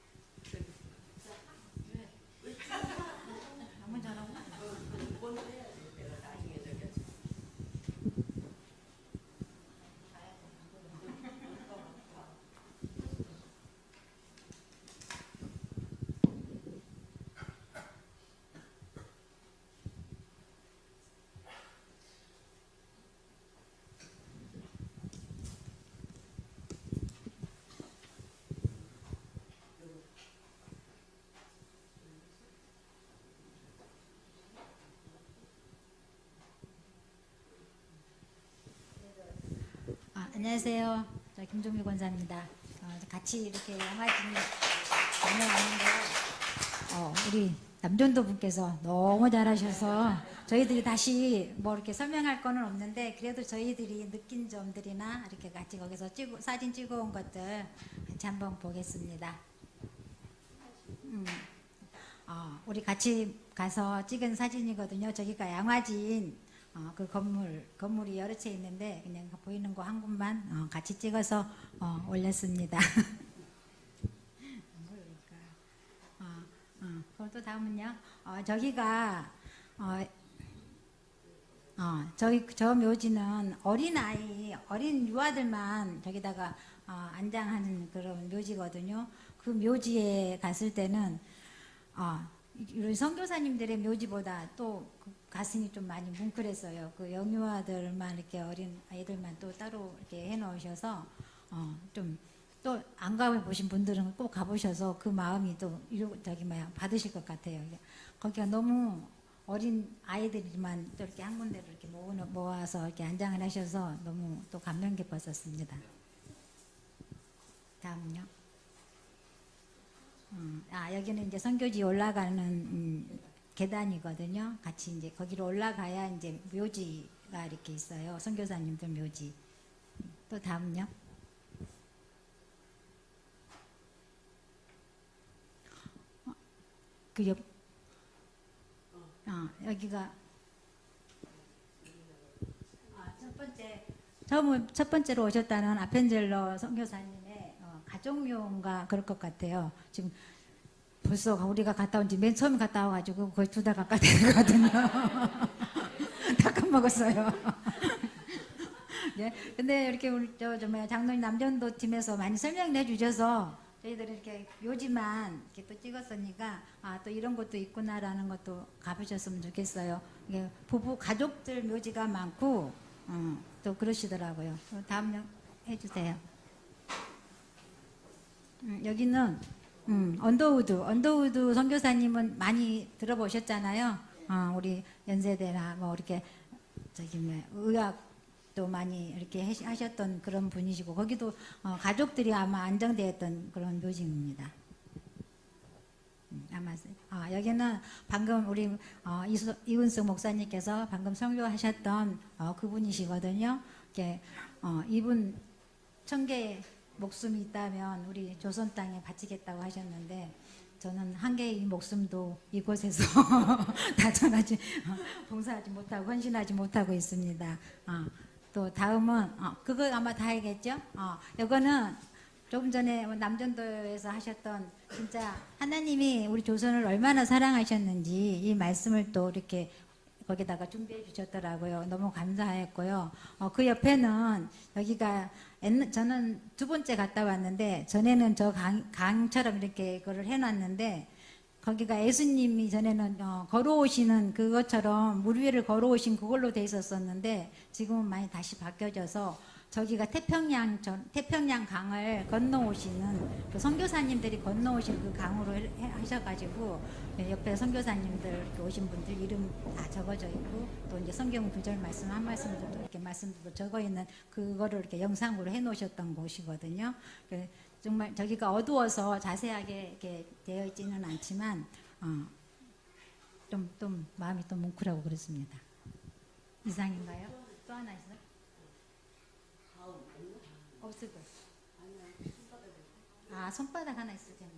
Speaker 5: 안녕하세요. 저 김종미 권사입니다. 같이 이렇게 양화진 다녀왔는데 우리 남전도 분께서 너무 잘하셔서 저희들이 다시 뭐 이렇게 설명할 거는 없는데 그래도 저희들이 느낀 점들이나 이렇게 같이 거기서 사진 찍어온 것들 같이 한번 보겠습니다. 우리 같이 가서 찍은 사진이거든요. 저기가 양화진 그 건물이 여러 채 있는데 그냥 보이는 거 한 곳만 같이 찍어서 올렸습니다. 그럼 또 다음은요. 저기가 저 묘지는 어린 유아들만 저기다가 안장하는 그런 묘지거든요. 그 묘지에 갔을 때는 우리 선교사님들의 묘지보다 또 가슴이 좀 많이 뭉클했어요. 그 영유아들만 이렇게 어린 아이들만 또 따로 이렇게 해놓으셔서 좀 또 안 가보신 분들은 꼭 가보셔서 그 마음이 또 받으실 것 같아요. 거기가 너무 어린 아이들만 또 이렇게 한 군데로 이렇게 모아서 이렇게 안장을 하셔서 너무 또 감명 깊었었습니다. 다음은요. 여기는 이제 선교지 올라가는 계단이거든요. 같이 이제 거기로 올라가야 이제 묘지가 이렇게 있어요. 선교사님들 묘지. 또 다음요. 여기가 첫 번째로 오셨다는 아펜젤러 선교사님의 가족묘인가 그럴 것 같아요. 지금 벌써 우리가 갔다 온 지 맨 처음 갔다 와가지고 거의 2달 가까이 되거든요. 다 까먹었어요. 네. 근데 이렇게 우리 장로님 남전도 팀에서 많이 설명해 주셔서 저희들이 이렇게 묘지만 이렇게 또 찍었으니까 또 이런 것도 있구나라는 것도 가보셨으면 좋겠어요. 이게 부부 가족들 묘지가 많고 또 그러시더라고요. 다음 해주세요. 여기는 언더우드 선교사님은 많이 들어보셨잖아요. 우리 연세대나 뭐 이렇게 의학도 많이 이렇게 하셨던 그런 분이시고 거기도 가족들이 아마 안정되었던 그런 묘지입니다. 여기는 방금 우리 이은숙 목사님께서 방금 설교하셨던 그분이시거든요. 이분 1000개의 목숨이 있다면 우리 조선 땅에 바치겠다고 하셨는데 저는 한 개의 목숨도 이곳에서 봉사하지 못하고 헌신하지 못하고 있습니다. 또 다음은 그거 아마 다 알겠죠? 이거는 조금 전에 남전도에서 하셨던 진짜 하나님이 우리 조선을 얼마나 사랑하셨는지 이 말씀을 또 이렇게 거기다가 준비해 주셨더라고요. 너무 감사했고요. 그 옆에는 여기가 저는 2번째 갔다 왔는데 전에는 저 강처럼 이렇게 그걸 해놨는데 거기가 예수님이 전에는 걸어오시는 그것처럼 물 위를 걸어오신 그걸로 돼 있었었는데 지금은 많이 다시 바뀌어져서 저기가 태평양 강을 건너오시는 그 선교사님들이 건너오신 그 강으로 하셔가지고 옆에 선교사님들 오신 분들 이름 다 적어져 있고 또 이제 성경 구절 말씀 한 말씀도 이렇게 말씀도 적어 있는 그거를 이렇게 영상으로 해놓으셨던 곳이거든요. 정말 저기가 어두워서 자세하게 이렇게 되어 있지는 않지만 좀 마음이 또 뭉클하고 그렇습니다. 이상인가요? 또 하나 있어요? 없을 거. 아, 손바닥 하나 있을 텐데.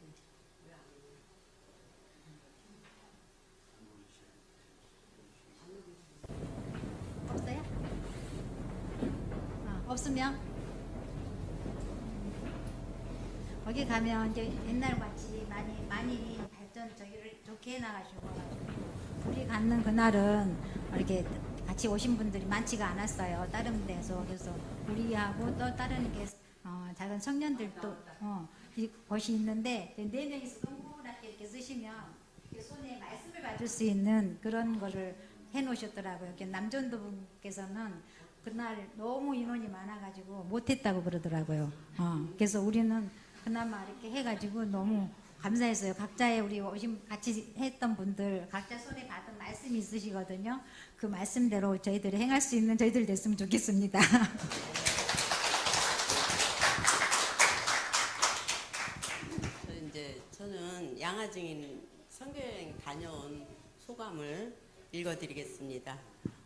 Speaker 5: 없어요? 없으면 거기 가면 이제 옛날 같이 많이 발전 저기를 좋게 해나가시고 우리 갖는 그날은 이렇게 같이 오신 분들이 많지가 않았어요. 다른 데서. 그래서 우리하고 또 다른 이렇게 작은 청년들도 곳이 있는데 4명이서 동그랗게 이렇게 쓰시면 이렇게 손에 말씀을 받을 수 있는 그런 거를 해놓으셨더라고요. 이렇게 남전도 분께서는 그날 너무 인원이 많아가지고 못했다고 그러더라고요. 그래서 우리는 그나마 이렇게 해가지고 너무 감사했어요. 각자의 우리 같이 했던 분들 각자 손에 받은 말씀이 있으시거든요. 그 말씀대로 저희들이 행할 수 있는 저희들 됐으면 좋겠습니다.
Speaker 6: 저는 양화증인 선교여행 다녀온 소감을 읽어드리겠습니다.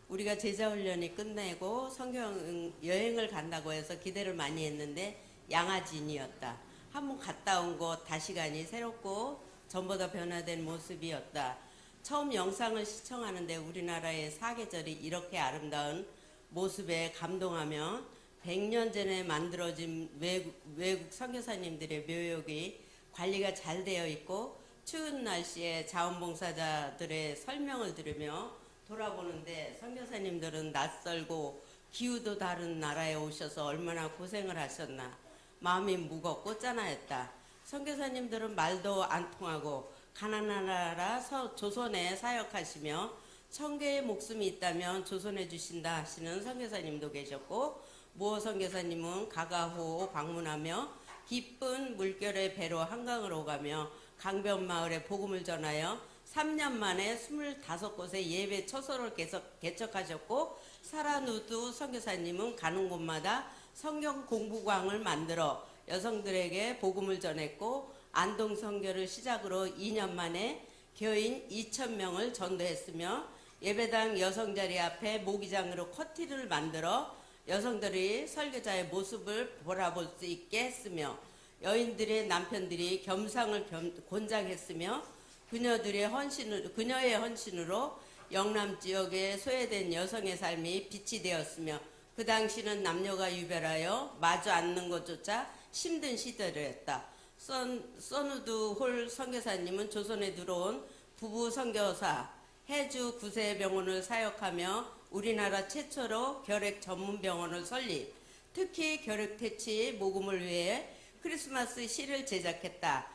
Speaker 6: 우리가 제자훈련이 끝내고 선교여행을 간다고 해서 기대를 많이 했는데 양화진이었다. 한번 갔다 온 곳 다시 가니 새롭고 전보다 변화된 모습이었다. 처음 영상을 시청하는데 우리나라의 사계절이 이렇게 아름다운 모습에 감동하며 100년 전에 만들어진 외국 선교사님들의 묘역이 관리가 잘 되어 있고 추운 날씨에 자원봉사자들의 설명을 들으며 돌아보는데 선교사님들은 낯설고 기후도 다른 나라에 오셔서 얼마나 고생을 하셨나. 마음이 무겁고 짠하였다. 선교사님들은 말도 안 통하고 가난한 나라 조선에 사역하시며 청계의 목숨이 있다면 조선해 주신다 하시는 선교사님도 계셨고 무호 선교사님은 가가호 방문하며 기쁜 물결의 배로 한강을 오가며 강변마을에 복음을 전하여 3년 만에 25곳의 예배 처소를 개척하셨고 사라누두 선교사님은 가는 곳마다 성경 공부광을 만들어 여성들에게 복음을 전했고 안동 선교를 시작으로 2년 만에 교인 2,000명을 전도했으며 예배당 여성자리 앞에 모기장으로 커티를 만들어 여성들이 설교자의 모습을 바라볼 수 있게 했으며 여인들의 남편들이 겸상을 권장했으며 그녀의 헌신으로 영남 지역의 소외된 여성의 삶이 빛이 되었으며 그 당시는 남녀가 유별하여 마주 앉는 것조차 힘든 시대였다. 써누드 홀 선교사님은 조선에 들어온 부부 선교사 해주 구세병원을 사역하며 우리나라 최초로 결핵 전문 병원을 설립, 특히 결핵 퇴치 모금을 위해 크리스마스 시를 제작했다.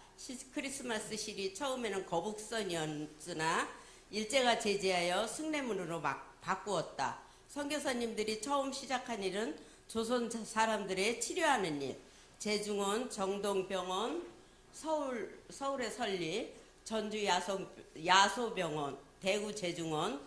Speaker 6: 크리스마스 시리 처음에는 거북선이었으나 일제가 제재하여 승례문으로 바꾸었다. 선교사님들이 처음 시작한 일은 조선 사람들의 치료하는 일, 제중원 정동병원, 서울의 설립, 전주 야소병원, 대구 제중원,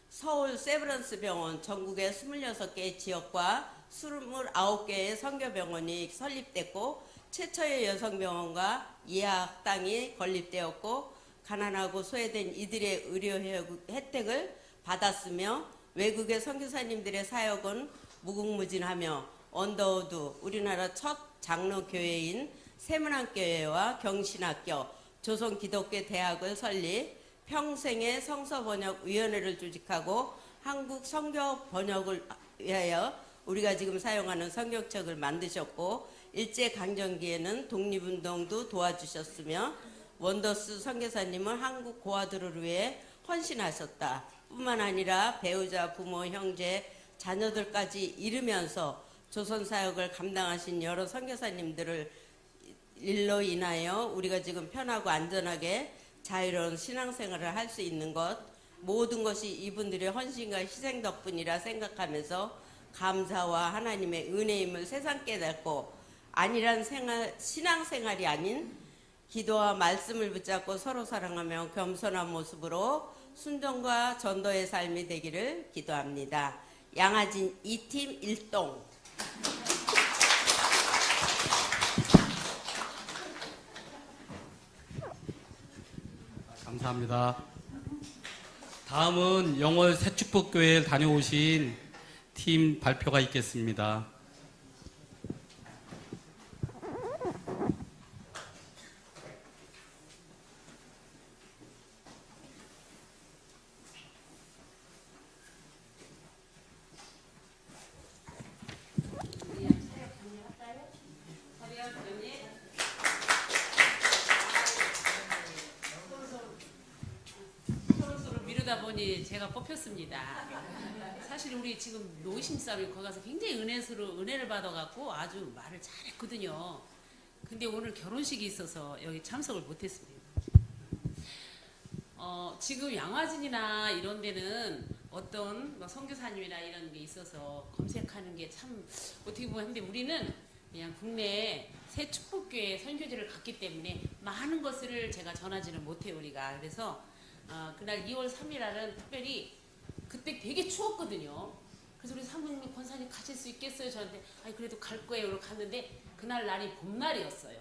Speaker 6: 서울 세브란스 병원, 전국의 26개의 지역과 29개의 선교병원이 설립됐고 최초의 여성병원과 예학당이 건립되었고 가난하고 소외된 이들의 의료 혜택을 받았으며 외국의 선교사님들의 사역은 무궁무진하며 언더우드 우리나라 첫 장로교회인 세문안교회와 경신학교, 조선기독교 대학을 설립, 평생의 성서번역위원회를 조직하고 한국 성경 번역을 위하여 우리가 지금 사용하는 성경책을 만드셨고 일제강점기에는 독립운동도 도와주셨으며 원더스 선교사님은 한국 고아들을 위해 헌신하셨다. 뿐만 아니라 배우자, 부모, 형제, 자녀들까지 이르면서 조선사역을 감당하신 여러 선교사님들을 일로 인하여 우리가 지금 편하고 안전하게 자유로운 신앙생활을 할 수 있는 것 모든 것이 이분들의 헌신과 희생 덕분이라 생각하면서 감사와 하나님의 은혜임을 세상 깨닫고 안일한 신앙생활이 아닌 기도와 말씀을 붙잡고 서로 사랑하며 겸손한 모습으로 순종과 전도의 삶이 되기를 기도합니다. 양아진 2팀 1동.
Speaker 4: 감사합니다. 다음은 영월 새축복교회에 다녀오신 팀 발표가 있겠습니다.
Speaker 7: 서로 미루다 보니 제가 뽑혔습니다. 사실 우리 지금 노심싸움이 거기 가서 굉장히 은혜를 받아갖고 아주 말을 잘했거든요. 근데 오늘 결혼식이 있어서 여기 참석을 못했습니다. 지금 양화진이나 이런 데는 어떤 뭐 선교사님이나 이런 게 있어서 검색하는 게 참 어떻게 보면 한데 우리는 그냥 국내에 새 축복교회 선교지를 갔기 때문에 많은 것을 제가 전하지는 못해요 우리가. 그래서 그날 2월 3일 날은 특별히 그때 되게 추웠거든요. 그래서 우리 사모님이 권사님 가실 수 있겠어요? 저한테 아니 그래도 갈 거예요. 그러고 갔는데 그날 날이 봄날이었어요.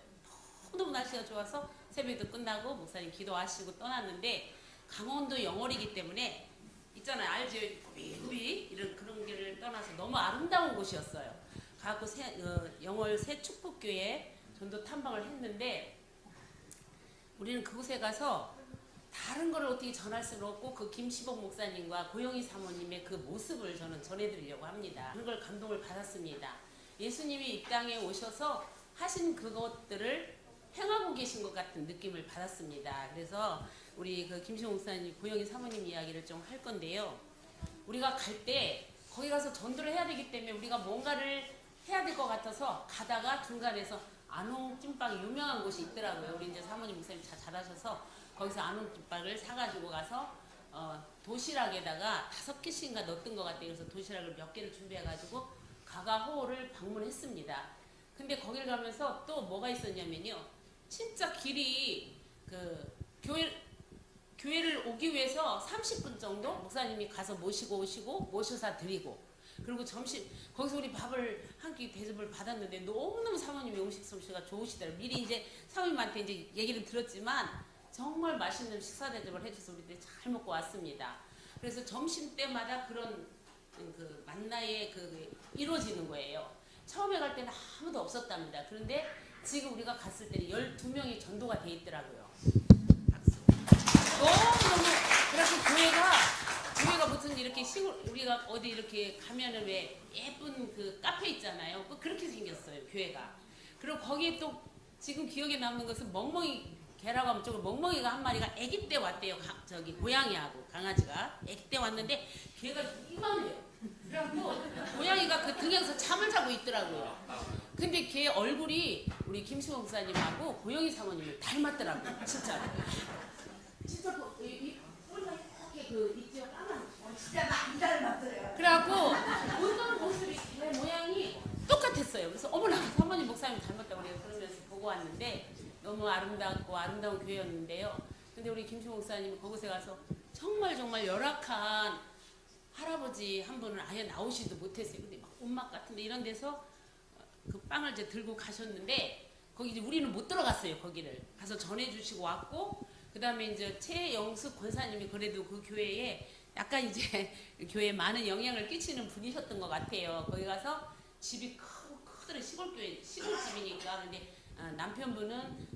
Speaker 7: 너무 날씨가 좋아서 새벽도 끝나고 목사님 기도하시고 떠났는데 강원도 영월이기 때문에 있잖아요. 알죠? 후비 이런 그런 길을 떠나서 너무 아름다운 곳이었어요. 가고 영월 새 축복교회 전도 탐방을 했는데 우리는 그곳에 가서 다른 거를 어떻게 전할 수는 없고 그 김시복 목사님과 고영희 사모님의 그 모습을 저는 전해드리려고 합니다. 그런 걸 감동을 받았습니다. 예수님이 이 땅에 오셔서 하신 그것들을 행하고 계신 것 같은 느낌을 받았습니다. 그래서 우리 그 김시복 목사님, 고영희 사모님 이야기를 좀 할 건데요. 우리가 갈 때 거기 가서 전도를 해야 되기 때문에 우리가 뭔가를 해야 될 것 같아서 가다가 중간에서 안홍 찐빵이 유명한 곳이 있더라고요. 우리 이제 사모님 목사님 잘하셔서 거기서 안홍찐빵을 사가지고 가서 도시락에다가 5개씩인가 넣었던 것 같아요. 그래서 도시락을 몇 개를 준비해가지고 가가호를 방문했습니다. 근데 거길 가면서 또 뭐가 있었냐면요. 진짜 길이 그 교회를 오기 위해서 30분 정도 목사님이 가서 모시고 오시고 모셔다 드리고 그리고 점심 거기서 우리 밥을 한 끼 대접을 받았는데 너무너무 사모님의 음식 솜씨가 좋으시더라고요. 미리 이제 사모님한테 이제 얘기를 들었지만 정말 맛있는 식사 대접을 해줘서 우리들이 잘 먹고 왔습니다. 그래서 점심 때마다 그런 그 만나의 그 이루어지는 거예요. 처음에 갈 때는 아무도 없었답니다. 그런데 지금 우리가 갔을 때는 12명이 전도가 돼 있더라고요. 박수. 너무너무 그래서 교회가 무슨 이렇게 시골 우리가 어디 이렇게 가면은 왜 예쁜 그 카페 있잖아요. 그렇게 생겼어요 교회가. 그리고 거기에 또 지금 기억에 남는 것은 멍멍이 개라고 하면 저거 멍멍이가 한 마리가 아기 때 왔대요. 저기 고양이하고 강아지가 아기 때 왔는데 걔가 이만해요. 그래갖고 고양이가 그 등에서 잠을 자고 있더라고요. 근데 걔 얼굴이 우리 김수영 목사님하고 고영희 사모님을 닮았더라고요. 진짜 이 뿔가 이렇게 그 있죠.
Speaker 2: 진짜 많이 닮았어요.
Speaker 7: 그래갖고 웃는 모습이 걔 모양이 똑같았어요. 그래서 어머나 사모님 목사님 닮았다고 그래요. 그러면서 보고 왔는데 너무 아름답고 아름다운 교회였는데요. 근데 우리 김수 목사님은 그곳에 가서 정말 열악한 할아버지 한 분은 아예 나오지도 못했어요. 근데 막 온막 같은데 이런 데서 그 빵을 이제 들고 가셨는데 거기 이제 우리는 못 들어갔어요. 거기를 가서 전해주시고 왔고 그 다음에 이제 최영숙 권사님이 그래도 그 교회에 약간 이제 교회에 많은 영향을 끼치는 분이셨던 것 같아요. 거기 가서 집이 크더래 시골집이니까. 근데 남편분은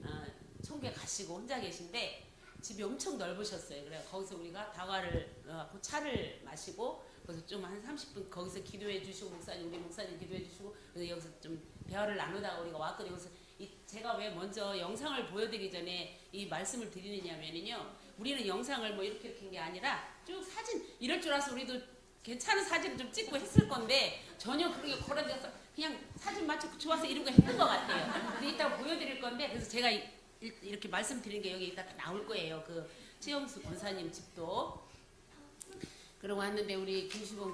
Speaker 7: 총계 가시고 혼자 계신데 집이 엄청 넓으셨어요. 그래 거기서 우리가 다과를 차를 마시고 거기서 좀 한 30분 거기서 기도해 주시고 우리 목사님 기도해 주시고 그래서 여기서 좀 대화를 나누다가 우리가 왔거든요. 그래서 제가 왜 먼저 영상을 보여드리기 전에 이 말씀을 드리느냐면요. 우리는 영상을 뭐 이렇게 한 게 아니라 쭉 사진 이럴 줄 알아서 우리도 괜찮은 사진을 좀 찍고 했을 건데 전혀 그렇게 걸어져서 그냥 사진 맞추고 좋아서 이런 거 했던 것 같아요. 근데 이따 보여드릴 건데 그래서 제가 이렇게 말씀드린 게 여기 이따 나올 거예요. 그 최영수 권사님 집도. 그러고 왔는데 우리 김시봉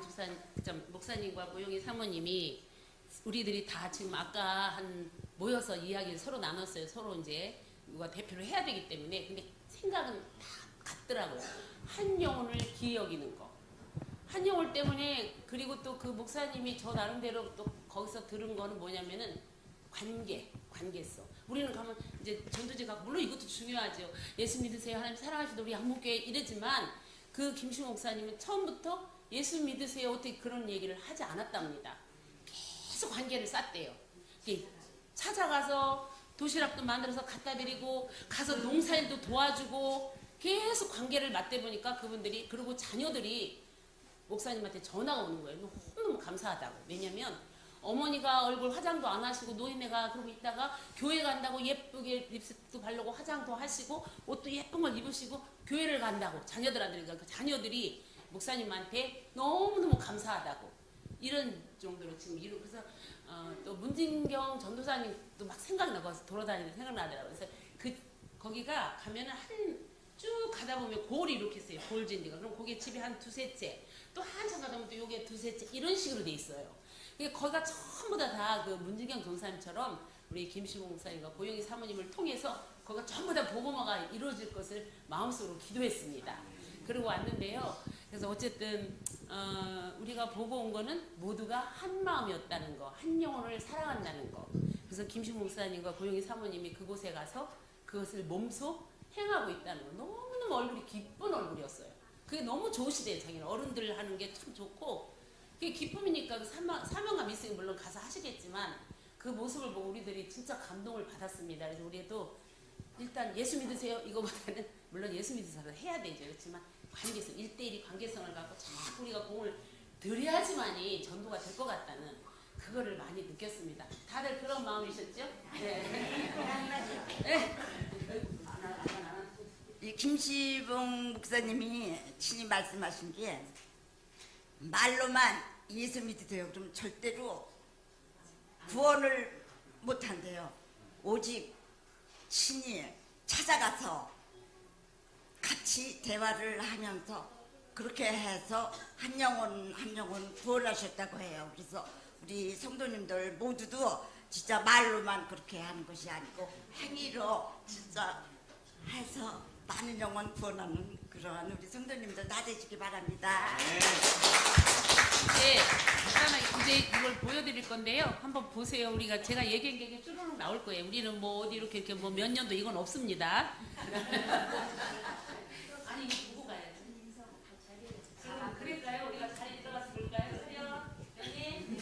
Speaker 7: 목사님과 고영희 사모님이 우리들이 다 지금 아까 한 모여서 이야기를 서로 나눴어요. 서로 이제 누가 대표를 해야 되기 때문에. 근데 생각은 다 같더라고요. 한 영혼을 귀히 여기는 거. 한 영혼 때문에. 그리고 또 그 목사님이 저 나름대로 또 거기서 들은 거는 뭐냐면은 관계성. 우리는 가면 이제 전도제 가고 물론 이것도 중요하죠. 예수 믿으세요. 하나님 사랑하시도 우리 양목교회 이러지만 그 김시호 목사님은 처음부터 예수 믿으세요. 어떻게 그런 얘기를 하지 않았답니다. 계속 관계를 쌓대요. 찾아가서 도시락도 만들어서 갖다 드리고 가서 농사일도 도와주고 계속 관계를 맞대 보니까 그분들이, 그리고 자녀들이 목사님한테 전화가 오는 거예요. 너무너무 감사하다고. 왜냐면 어머니가 얼굴 화장도 안 하시고 노인네가 그러고 있다가 교회 간다고 예쁘게 립스틱도 바르고 화장도 하시고 옷도 예쁜 걸 입으시고 교회를 간다고 자녀들한테, 그러니까 그 자녀들이 목사님한테 너무너무 감사하다고 이런 정도로 지금 그래서 또 문진경 전도사님도 막 생각나고 돌아다니는 생각나더라고요. 그래서 거기가 가면은 쭉 가다 보면 골이 이렇게 있어요. 골진디가. 그럼 거기에 집이 한 두세 채, 또 한참 가다 보면 또 요게 두세 채, 이런 식으로 돼 있어요. 거기가 전부 다 그 문진경 전사님처럼 우리 김시봉 목사님과 고영희 사모님을 통해서 거기가 전부 다 복음화가 이루어질 것을 마음속으로 기도했습니다. 그러고 왔는데요. 그래서 어쨌든 우리가 보고 온 거는 모두가 한 마음이었다는 거, 한 영혼을 사랑한다는 거. 그래서 김시봉 목사님과 고영희 사모님이 그곳에 가서 그것을 몸소 행하고 있다는 거. 너무너무 얼굴이 기쁜 얼굴이었어요. 그게 너무 좋으시대요. 자기는 어른들 하는 게 참 좋고 그게 기쁨이니까. 그 사명감 있으면 물론 가서 하시겠지만 그 모습을 보고 우리들이 진짜 감동을 받았습니다. 그래서 우리도 일단 예수 믿으세요 이거보다는 물론 예수 믿으셔서 해야 되죠. 그렇지만 관계성, 1대1이 관계성을 갖고 자꾸 우리가 공을 들여야지만이 전도가 될 것 같다는 그거를 많이 느꼈습니다. 다들 그런 마음이셨죠? 네. 네.
Speaker 2: 이 김시봉 목사님이 친히 말씀하신 게 말로만 예수 믿으세요. 그럼 절대로 구원을 못한대요. 오직 친히 찾아가서 같이 대화를 하면서 그렇게 해서 한 영혼 한 영혼 구원하셨다고 해요. 그래서 우리 성도님들 모두도 진짜 말로만 그렇게 하는 것이 아니고 행위로 진짜 해서 많은 영혼 구원하는 그러한 우리 성도님들 다 되시기 바랍니다.
Speaker 7: 이제 이걸 보여드릴 건데요. 한번 보세요. 제가 얘기한 게 쭈루룩 나올 거예요. 우리는 뭐 어디 이렇게 뭐 몇 년도 이건 없습니다. 아니 이거 보고 가야지. 그럴까요? 우리가 자리에 들어가서 볼까요? 그래요? 여기.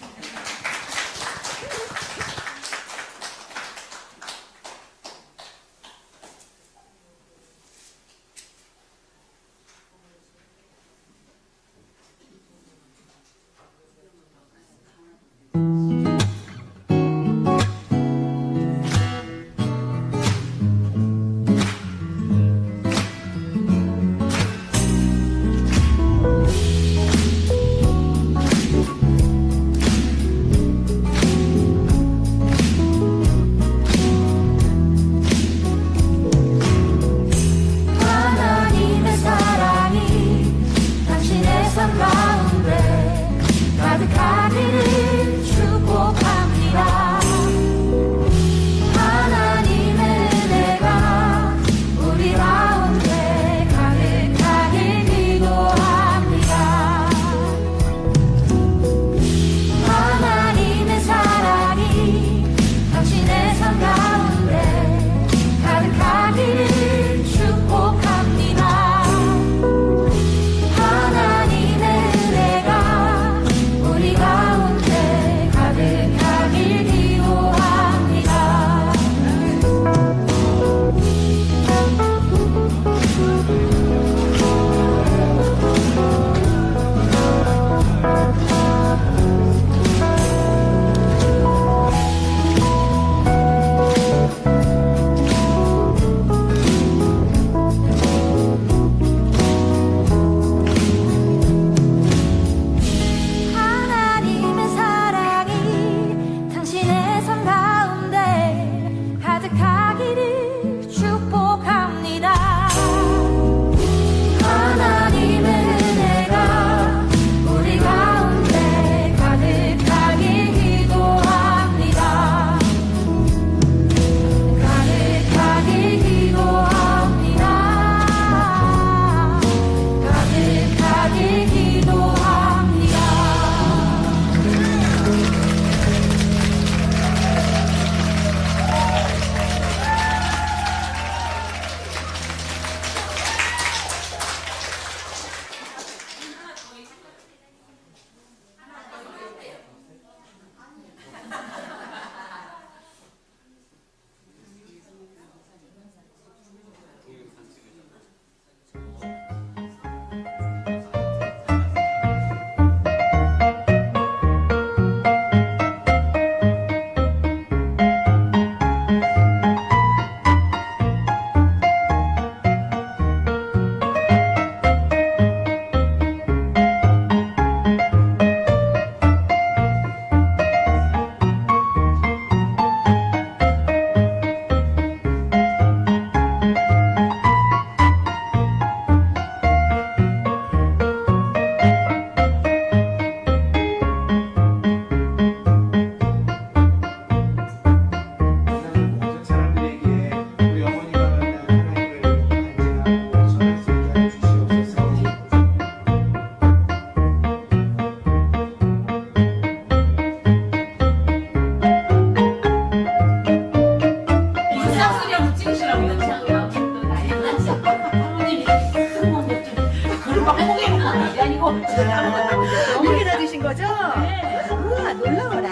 Speaker 2: 우와, 놀라워라.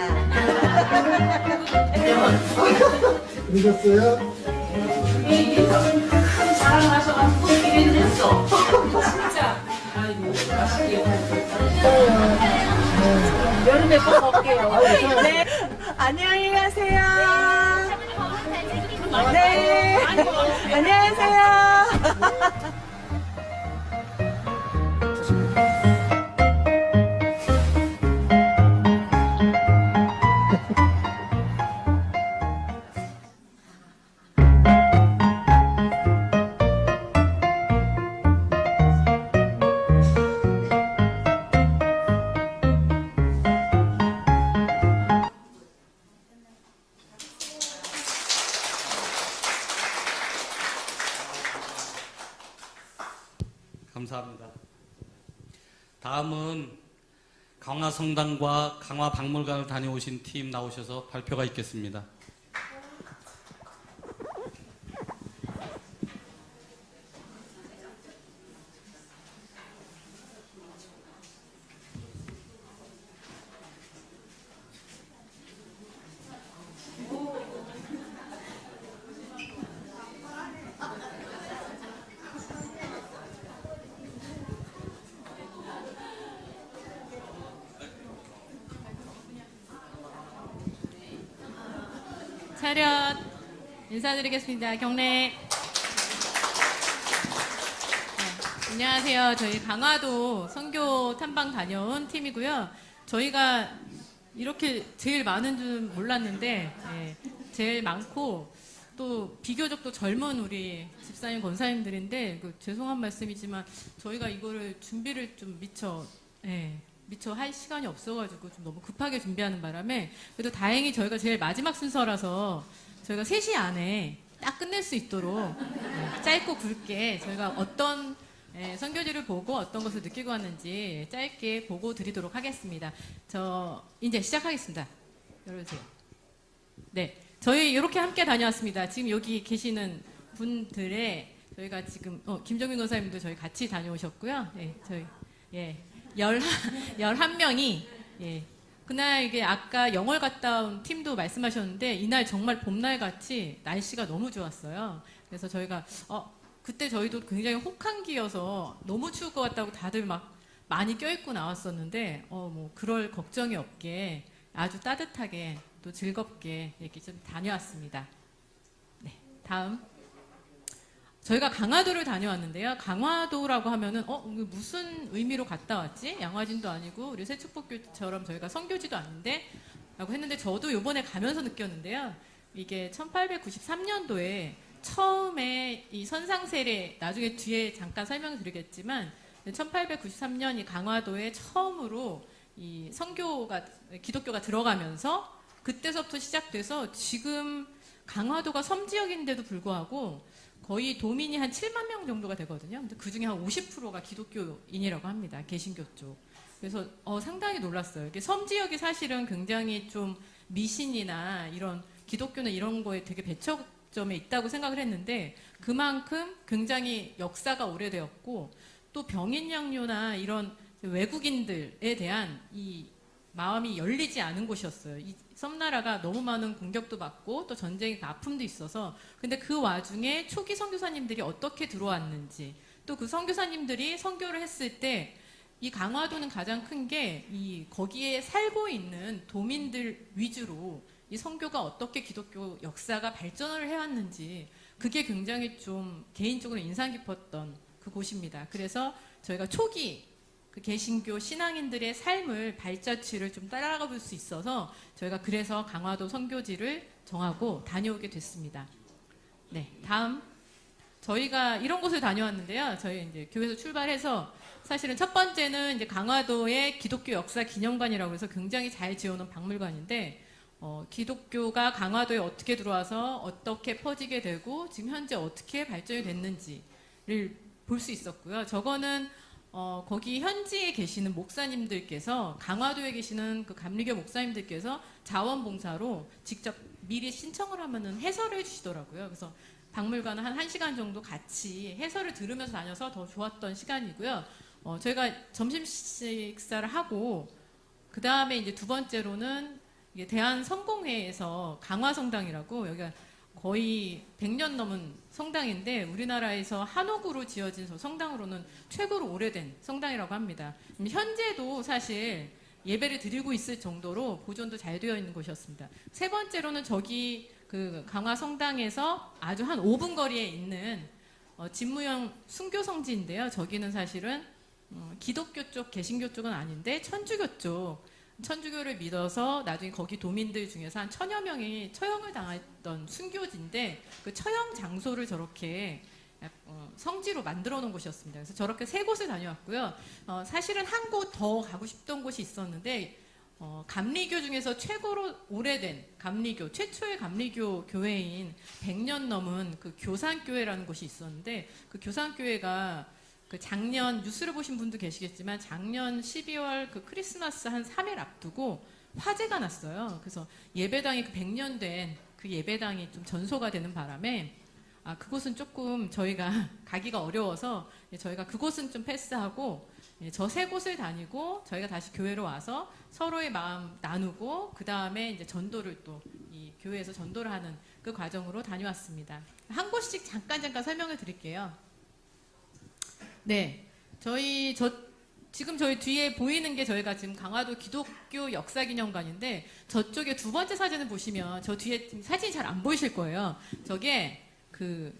Speaker 8: 그러셨어요?
Speaker 7: 자랑하셔가지고 기대를 했어. 진짜. 아이고 맛있게. 여름에 꼭 먹게요.
Speaker 8: 네.
Speaker 9: 안녕히 가세요. 네. 안녕하세요.
Speaker 4: 감사합니다. 다음은 강화성당과 강화박물관을 다녀오신 팀 나오셔서 발표가 있겠습니다.
Speaker 3: 차렷 인사드리겠습니다. 경례. 안녕하세요. 저희 강화도 선교 탐방 다녀온 팀이고요. 저희가 이렇게 제일 많은 줄 몰랐는데 제일 많고 또 비교적 또 젊은 우리 집사님 권사님들인데 죄송한 말씀이지만 저희가 이거를 준비를 좀 미처 할 시간이 없어가지고 좀 너무 급하게 준비하는 바람에 그래도 다행히 저희가 제일 마지막 순서라서 저희가 3시 안에 딱 끝낼 수 있도록 짧고 굵게 저희가 어떤 선교지를 보고 어떤 것을 느끼고 왔는지 짧게 보고 드리도록 하겠습니다. 저 이제 시작하겠습니다. 열어주세요. 네, 저희 이렇게 함께 다녀왔습니다. 지금 여기 계시는 분들의 저희가 지금 김정민 권사님도 저희 같이 다녀오셨고요. 네, 저희 11명이 그날 이게 아까 영월 갔다 온 팀도 말씀하셨는데 이날 정말 봄날 같이 날씨가 너무 좋았어요. 그래서 저희가 그때 저희도 굉장히 혹한기여서 너무 추울 것 같다고 다들 막 많이 껴입고 나왔었는데 뭐 그럴 걱정이 없게 아주 따뜻하게 또 즐겁게 이렇게 좀 다녀왔습니다. 네, 다음. 저희가 강화도를 다녀왔는데요. 강화도라고 하면은 무슨 의미로 갔다 왔지? 양화진도 아니고 우리 새축복교처럼 저희가 선교지도 아닌데 라고 했는데 저도 요번에 가면서 느꼈는데요. 이게 1893년도에 처음에 이 선상세례 나중에 뒤에 잠깐 설명드리겠지만 1893년 이 강화도에 처음으로 이 선교가 기독교가 들어가면서 그때서부터 시작돼서 지금 강화도가 섬지역인데도 불구하고 거의 도민이 한 7만 명 정도가 되거든요. 근데 그 중에 한 50%가 기독교인이라고 합니다. 개신교 쪽. 그래서 상당히 놀랐어요. 이게 섬지역이 사실은 굉장히 좀 미신이나 이런 기독교는 이런 거에 되게 배척점에 있다고 생각을 했는데 그만큼 굉장히 역사가 오래되었고 또 병인 양료나 이런 외국인들에 대한 이 마음이 열리지 않은 곳이었어요. 이 섬나라가 너무 많은 공격도 받고 또 전쟁의 아픔도 있어서 근데 그 와중에 초기 선교사님들이 어떻게 들어왔는지 또 그 선교사님들이 선교를 했을 때 이 강화도는 가장 큰 게 이 거기에 살고 있는 도민들 위주로 이 선교가 어떻게 기독교 역사가 발전을 해왔는지 그게 굉장히 좀 개인적으로 인상 깊었던 그 곳입니다. 그래서 저희가 초기 그 개신교 신앙인들의 삶을 발자취를 좀 따라가 볼 수 있어서 저희가 그래서 강화도 선교지를 정하고 다녀오게 됐습니다. 네, 다음 저희가 이런 곳을 다녀왔는데요. 저희 이제 교회에서 출발해서 사실은 첫 번째는 이제 강화도의 기독교 역사 기념관이라고 해서 굉장히 잘 지어놓은 박물관인데 기독교가 강화도에 어떻게 들어와서 어떻게 퍼지게 되고 지금 현재 어떻게 발전이 됐는지를 볼 수 있었고요. 저거는 거기 현지에 계시는 목사님들께서 강화도에 계시는 그 감리교 목사님들께서 자원봉사로 직접 미리 신청을 하면은 해설을 해주시더라고요. 그래서 박물관은 한 1시간 정도 같이 해설을 들으면서 다녀서 더 좋았던 시간이고요. 저희가 점심 식사를 하고
Speaker 8: 그 다음에 이제 두 번째로는 이게 대한성공회에서 강화성당이라고 여기가 거의 100년 넘은 성당인데 우리나라에서 한옥으로 지어진 성당으로는 최고로 오래된 성당이라고 합니다. 현재도 사실 예배를 드리고 있을 정도로 보존도 잘 되어 있는 곳이었습니다. 세 번째로는 저기 그 강화성당에서 아주 한 5분 거리에 있는 진무형 순교성지인데요. 저기는 사실은 기독교 쪽, 개신교 쪽은 아닌데 천주교 쪽, 천주교를 믿어서 나중에 거기 도민들 중에서 한 1000여 명이 처형을 당했던 순교지인데 그 처형 장소를 저렇게 성지로 만들어 놓은 곳이었습니다. 그래서 저렇게 세 곳을 다녀왔고요. 사실은 한 곳 더 가고 싶던 곳이 있었는데 감리교 중에서 최고로 오래된 감리교, 최초의 감리교 교회인 100년 넘은 그 교산교회라는 곳이 있었는데 그 교산교회가 그 작년 뉴스를 보신 분도 계시겠지만 작년 12월 그 크리스마스 한 3일 앞두고 화재가 났어요. 그래서 예배당이 그 100년 된 그 예배당이 좀 전소가 되는 바람에 그곳은 조금 저희가 가기가 어려워서 저희가 그곳은 좀 패스하고 저 세 곳을 다니고 저희가 다시 교회로 와서 서로의 마음 나누고 그 다음에 이제 전도를 또 이 교회에서 전도를 하는 그 과정으로 다녀왔습니다. 한 곳씩 잠깐 설명을 드릴게요. 네, 지금 저희 뒤에 보이는 게 저희가 지금 강화도 기독교 역사기념관인데 저쪽에 두 번째 사진을 보시면 저 뒤에 사진이 잘 안 보이실 거예요. 저게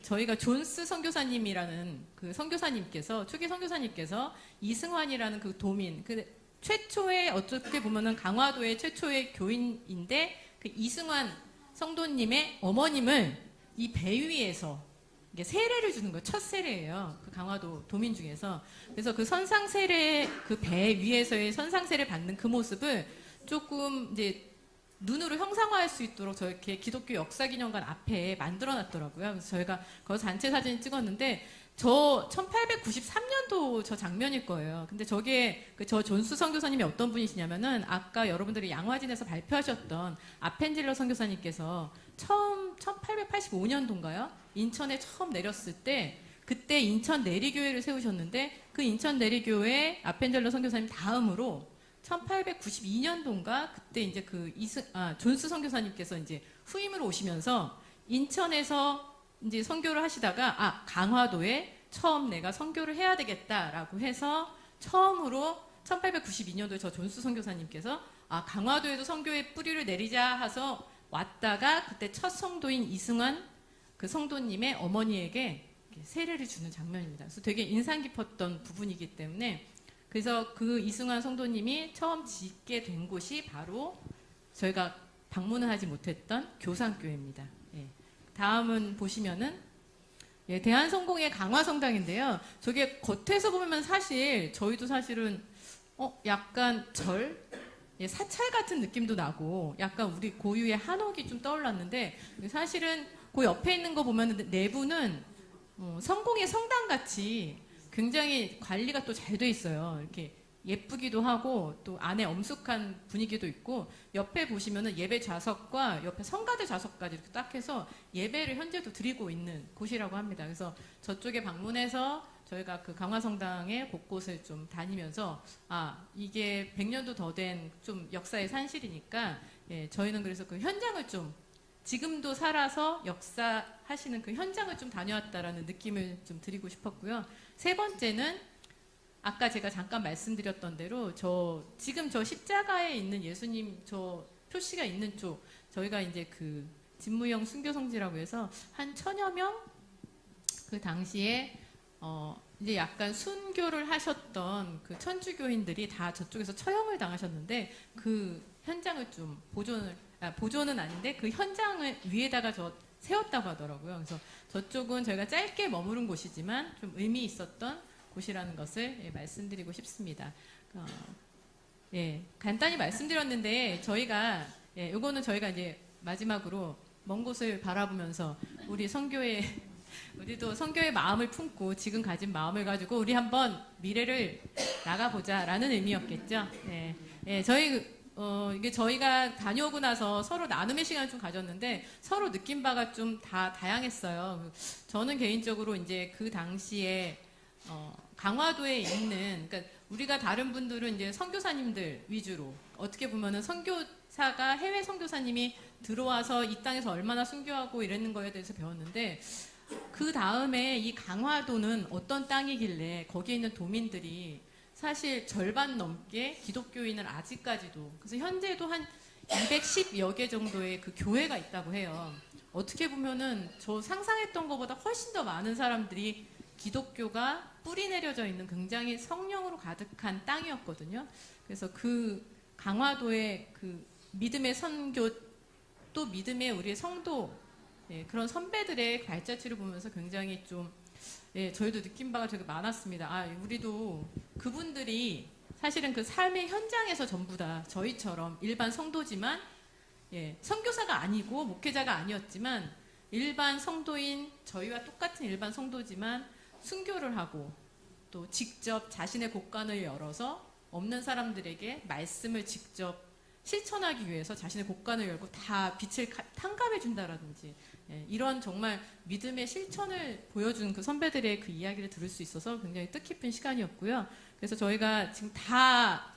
Speaker 8: 저희가 존스 선교사님이라는 그 선교사님께서 초기 선교사님께서 이승환이라는 그 도민 최초의 어떻게 보면은 강화도의 최초의 교인인데 그 이승환 성도님의 어머님을 이 배 위에서 이게 세례를 주는 거예요. 첫 세례예요. 그 강화도 도민 중에서. 그래서 그 선상 세례 그 배 위에서의 선상 세례 받는 그 모습을 조금 이제 눈으로 형상화할 수 있도록 저렇게 기독교 역사기념관 앞에 만들어놨더라고요. 그래서 저희가 거기서 단체 사진을 찍었는데 저 1893년도 저 장면일 거예요. 근데 저게 저 존스 선교사님이 어떤 분이시냐면은 아까 여러분들이 양화진에서 발표하셨던 아펜젤러 선교사님께서 처음 1885년도인가요? 인천에 처음 내렸을 때 그때 인천 내리교회를 세우셨는데 그 인천 내리교회 아펜젤러 선교사님 다음으로 1892년도인가 그때 이제 존스 선교사님께서 이제 후임으로 오시면서 인천에서 이제 선교를 하시다가 강화도에 처음 내가 선교를 해야 되겠다라고 해서 처음으로 1892년도에 저 존스 선교사님께서 강화도에도 선교의 뿌리를 내리자 해서 왔다가 그때 첫 성도인 이승환 그 성도님의 어머니에게 세례를 주는 장면입니다. 그래서 되게 인상 깊었던 부분이기 때문에 그래서 그 이승환 성도님이 처음 짓게 된 곳이 바로 저희가 방문을 하지 못했던 교산교회입니다. 예. 다음은 보시면은 대한성공회 강화성당인데요. 저게 겉에서 보면 사실 저희도 사실은 약간 사찰 같은 느낌도 나고 약간 우리 고유의 한옥이 좀 떠올랐는데 사실은 그 옆에 있는 거 보면 내부는 성공의 성당 같이 굉장히 관리가 또 잘 돼 있어요. 이렇게 예쁘기도 하고 또 안에 엄숙한 분위기도 있고 옆에 보시면은 예배 좌석과 옆에 성가대 좌석까지 이렇게 딱 해서 예배를 현재도 드리고 있는 곳이라고 합니다. 그래서 저쪽에 방문해서 저희가 그 강화성당의 곳곳을 좀 다니면서 이게 100년도 더 된 좀 역사의 산실이니까 저희는 그래서 그 현장을 좀 지금도 살아서 역사하시는 그 현장을 좀 다녀왔다라는 느낌을 좀 드리고 싶었고요. 세 번째는 아까 제가 잠깐 말씀드렸던 대로 지금 저 십자가에 있는 예수님 저 표시가 있는 쪽 저희가 이제 그 진무형 순교성지라고 해서 한 1000여 명 그 당시에 이제 약간 순교를 하셨던 그 천주교인들이 다 저쪽에서 처형을 당하셨는데 그 현장을 좀 보존은 아닌데 그 현장을 위에다가 세웠다고 하더라고요. 그래서 저쪽은 저희가 짧게 머무른 곳이지만 좀 의미 있었던 곳이라는 것을 말씀드리고 싶습니다. 간단히 말씀드렸는데 저희가 요거는 저희가 이제 마지막으로 먼 곳을 바라보면서 우리도 선교의 마음을 품고 지금 가진 마음을 가지고 우리 한번 미래를 나가보자라는 의미였겠죠. 이게 저희가 다녀오고 나서 서로 나눔의 시간을 좀 가졌는데 서로 느낀 바가 좀 다 다양했어요. 저는 개인적으로 이제 그 당시에 강화도에 있는, 그러니까 우리가 다른 분들은 이제 선교사님들 위주로 어떻게 보면은 선교사가 해외 선교사님이 들어와서 이 땅에서 얼마나 순교하고 이랬는 거에 대해서 배웠는데 그 다음에 이 강화도는 어떤 땅이길래 거기에 있는 도민들이 사실 절반 넘게 기독교인을 아직까지도 그래서 현재도 한 210여 개 정도의 그 교회가 있다고 해요. 어떻게 보면은 저 상상했던 것보다 훨씬 더 많은 사람들이 기독교가 뿌리 내려져 있는 굉장히 성령으로 가득한 땅이었거든요. 그래서 그 강화도의 그 믿음의 선교 또 믿음의 우리의 성도 그런 선배들의 발자취를 보면서 굉장히 좀 저희도 느낀 바가 되게 많았습니다. 아, 우리도 그분들이 사실은 그 삶의 현장에서 전부 다 저희처럼 일반 성도지만 선교사가 아니고 목회자가 아니었지만 일반 성도인 저희와 똑같은 일반 성도지만 순교를 하고 또 직접 자신의 곳간을 열어서 없는 사람들에게 말씀을 직접 실천하기 위해서 자신의 곳간을 열고 다 빛을 탕감해 준다라든지 이런 정말 믿음의 실천을 보여준 그 선배들의 그 이야기를 들을 수 있어서 굉장히 뜻깊은 시간이었고요. 그래서 저희가 지금 다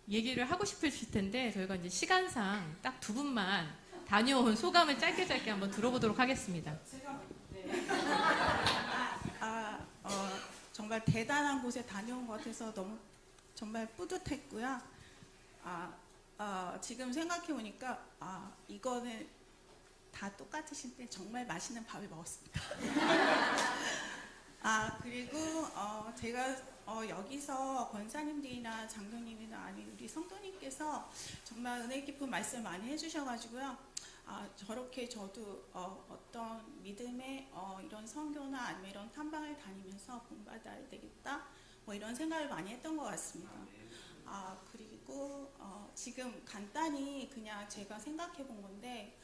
Speaker 8: 얘기를 하고 싶으실 텐데 저희가 이제 시간상 딱 두 분만 다녀온 소감을 짧게 한번 들어보도록 하겠습니다.
Speaker 10: 정말 대단한 곳에 다녀온 것 같아서 너무 정말 뿌듯했고요. 지금 생각해 보니까 이거는 다 똑같으실 때 정말 맛있는 밥을 먹었습니다. 그리고 제가 여기서 권사님들이나 장로님이나 아니 우리 성도님께서 정말 은혜 깊은 말씀 많이 해주셔가지고요. 저렇게 저도 어떤 믿음의 이런 선교나 아니면 이런 탐방을 다니면서 본받아야 되겠다 뭐 이런 생각을 많이 했던 것 같습니다. 그리고 지금 간단히 그냥 제가 생각해 본 건데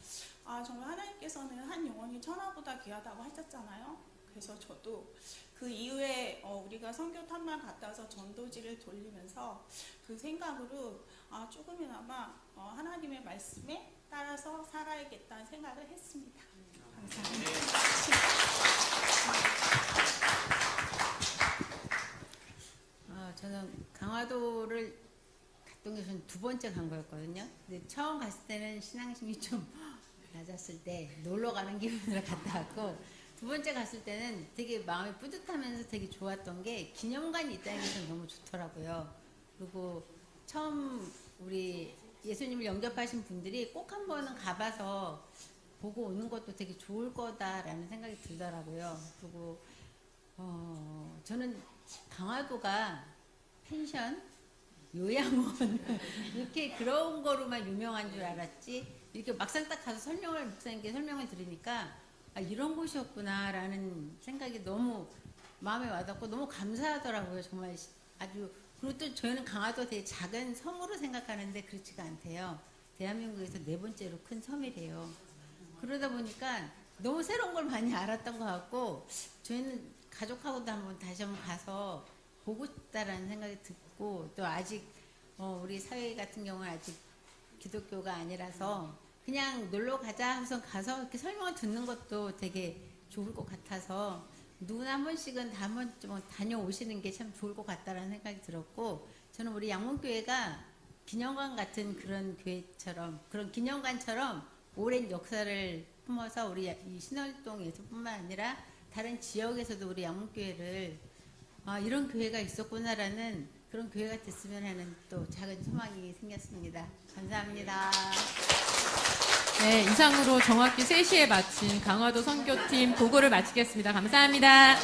Speaker 10: 정말 하나님께서는 한 영혼이 천하보다 귀하다고 하셨잖아요. 그래서 저도 그 이후에 우리가 선교 탐방 갔다 와서 전도지를 돌리면서 그 생각으로 조금이나마 하나님의 말씀에 따라서 살아야겠다는 생각을 했습니다. 감사합니다.
Speaker 11: 저는 강화도를 갔던 게 저는 두 번째 간 거였거든요. 근데 처음 갔을 때는 신앙심이 좀 낮았을 때 놀러 가는 기분으로 갔다 왔고 두 번째 갔을 때는 되게 마음이 뿌듯하면서 되게 좋았던 게 기념관이 있다는 게 저는 너무 좋더라고요. 그리고 처음 우리 예수님을 영접하신 분들이 꼭 한 번은 가봐서 보고 오는 것도 되게 좋을 거다라는 생각이 들더라고요. 그리고 저는 강화도가 펜션, 요양원 이렇게 그런 거로만 유명한 줄 알았지 이렇게 막상 딱 가서 목사님께 설명을 들으니까 이런 곳이었구나라는 생각이 너무 마음에 와닿고 너무 감사하더라고요. 정말 아주. 그리고 또 저희는 강화도 되게 작은 섬으로 생각하는데 그렇지가 않대요. 대한민국에서 네 번째로 큰 섬이래요. 그러다 보니까 너무 새로운 걸 많이 알았던 것 같고 저희는 가족하고도 다시 한번 가서 보고 싶다라는 생각이 듣고 또 아직 우리 사회 같은 경우는 아직 기독교가 아니라서 그냥 놀러 가자 하면서 가서 이렇게 설명을 듣는 것도 되게 좋을 것 같아서 누구나 한 번씩은 한 번쯤 다녀오시는 게 참 좋을 것 같다라는 생각이 들었고 저는 우리 양문교회가 기념관 같은 그런 교회처럼 그런 기념관처럼 오랜 역사를 품어서 우리 이 신월동에서뿐만 아니라 다른 지역에서도 우리 양문교회를 이런 교회가 있었구나라는 그런 교회가 됐으면 하는 또 작은 소망이 생겼습니다. 감사합니다.
Speaker 8: 네, 이상으로 정확히 3시에 마친 강화도 선교팀 보고를 마치겠습니다. 감사합니다.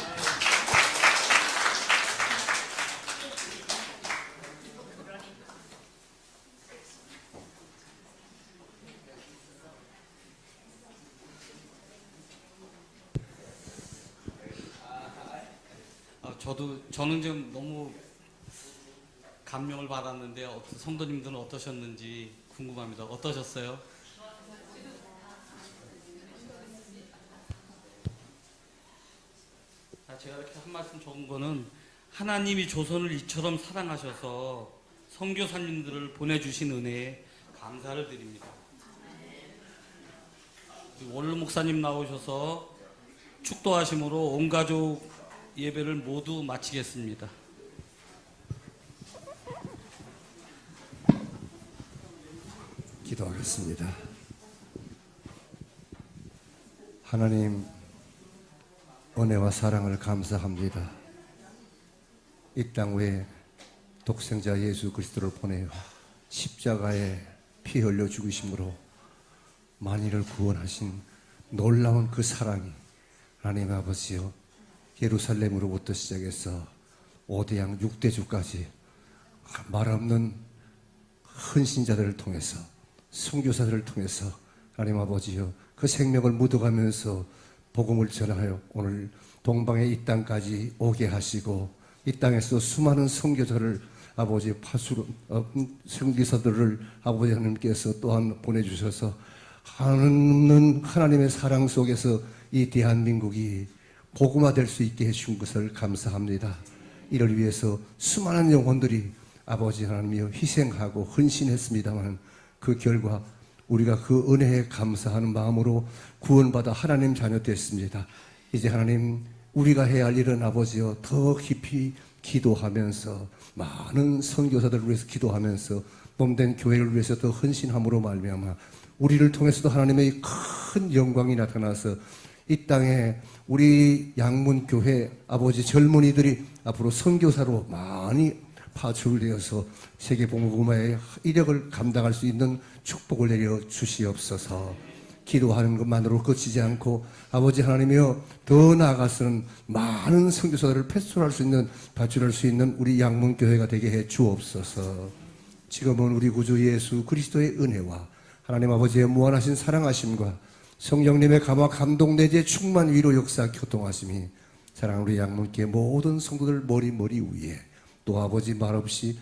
Speaker 4: 저는 좀 너무 감명을 받았는데 성도님들은 어떠셨는지 궁금합니다. 어떠셨어요? 제가 이렇게 한 말씀 적은 거는 하나님이 조선을 이처럼 사랑하셔서 선교사님들을 보내주신 은혜에 감사를 드립니다. 원로 목사님 나오셔서 축도하심으로 온 가족 예배를 모두 마치겠습니다.
Speaker 12: 기도하겠습니다. 하나님, 은혜와 사랑을 감사합니다. 이 땅 위에 독생자 예수 그리스도를 보내어 십자가에 피 흘려 죽으심으로 만인을 구원하신 놀라운 그 사랑이 하나님 아버지여, 예루살렘으로부터 시작해서 5대양 6대주까지 말없는 헌신자들을 통해서, 선교사들을 통해서 하나님 아버지여 그 생명을 묻어가면서 복음을 전하여 오늘 동방의 이 땅까지 오게 하시고, 이 땅에서 수많은 선교사를 아버지 선교사들을 아버지 하나님께서 또한 보내주셔서 하는 하나님의 사랑 속에서 이 대한민국이 복음화될 수 있게 해준 것을 감사합니다. 이를 위해서 수많은 영혼들이 아버지 하나님이여 희생하고 헌신했습니다만, 그 결과 우리가 그 은혜에 감사하는 마음으로 구원받아 하나님 자녀 됐습니다. 이제 하나님, 우리가 해야 할 일은 아버지여 더 깊이 기도하면서, 많은 선교사들을 위해서 기도하면서, 몸된 교회를 위해서 더 헌신함으로 말미암아 우리를 통해서도 하나님의 큰 영광이 나타나서 이 땅에 우리 양문교회 아버지 젊은이들이 앞으로 선교사로 많이 파출되어서 세계복음화의 이력을 감당할 수 있는 축복을 내려 주시옵소서. 기도하는 것만으로 그치지 않고 아버지 하나님이여, 더 나아가서는 많은 선교사들을 패스토할 수 있는, 파출할 수 있는 우리 양문교회가 되게 해 주옵소서. 지금은 우리 구주 예수 그리스도의 은혜와 하나님 아버지의 무한하신 사랑하심과 성령님의 감화 감동 내재 충만 위로 역사 교통하심이 사랑하는 우리 양문교회 모든 성도들 머리 위에, 또 아버지 말없이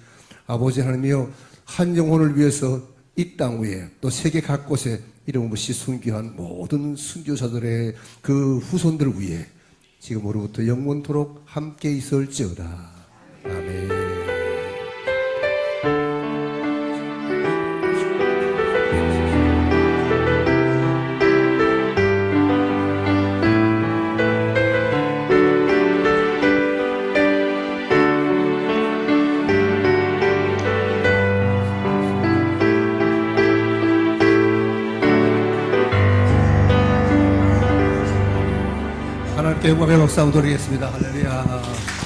Speaker 12: 아버지 하나님이여 한 영혼을 위해서 이 땅 위에 또 세계 각곳에 이름 없이 순교한 모든 순교사들의 그 후손들 위에 지금으로부터 영원토록 함께 있을지어다. 아멘. 하나님께 영광의 박수 한번 드리겠습니다. 할렐루야.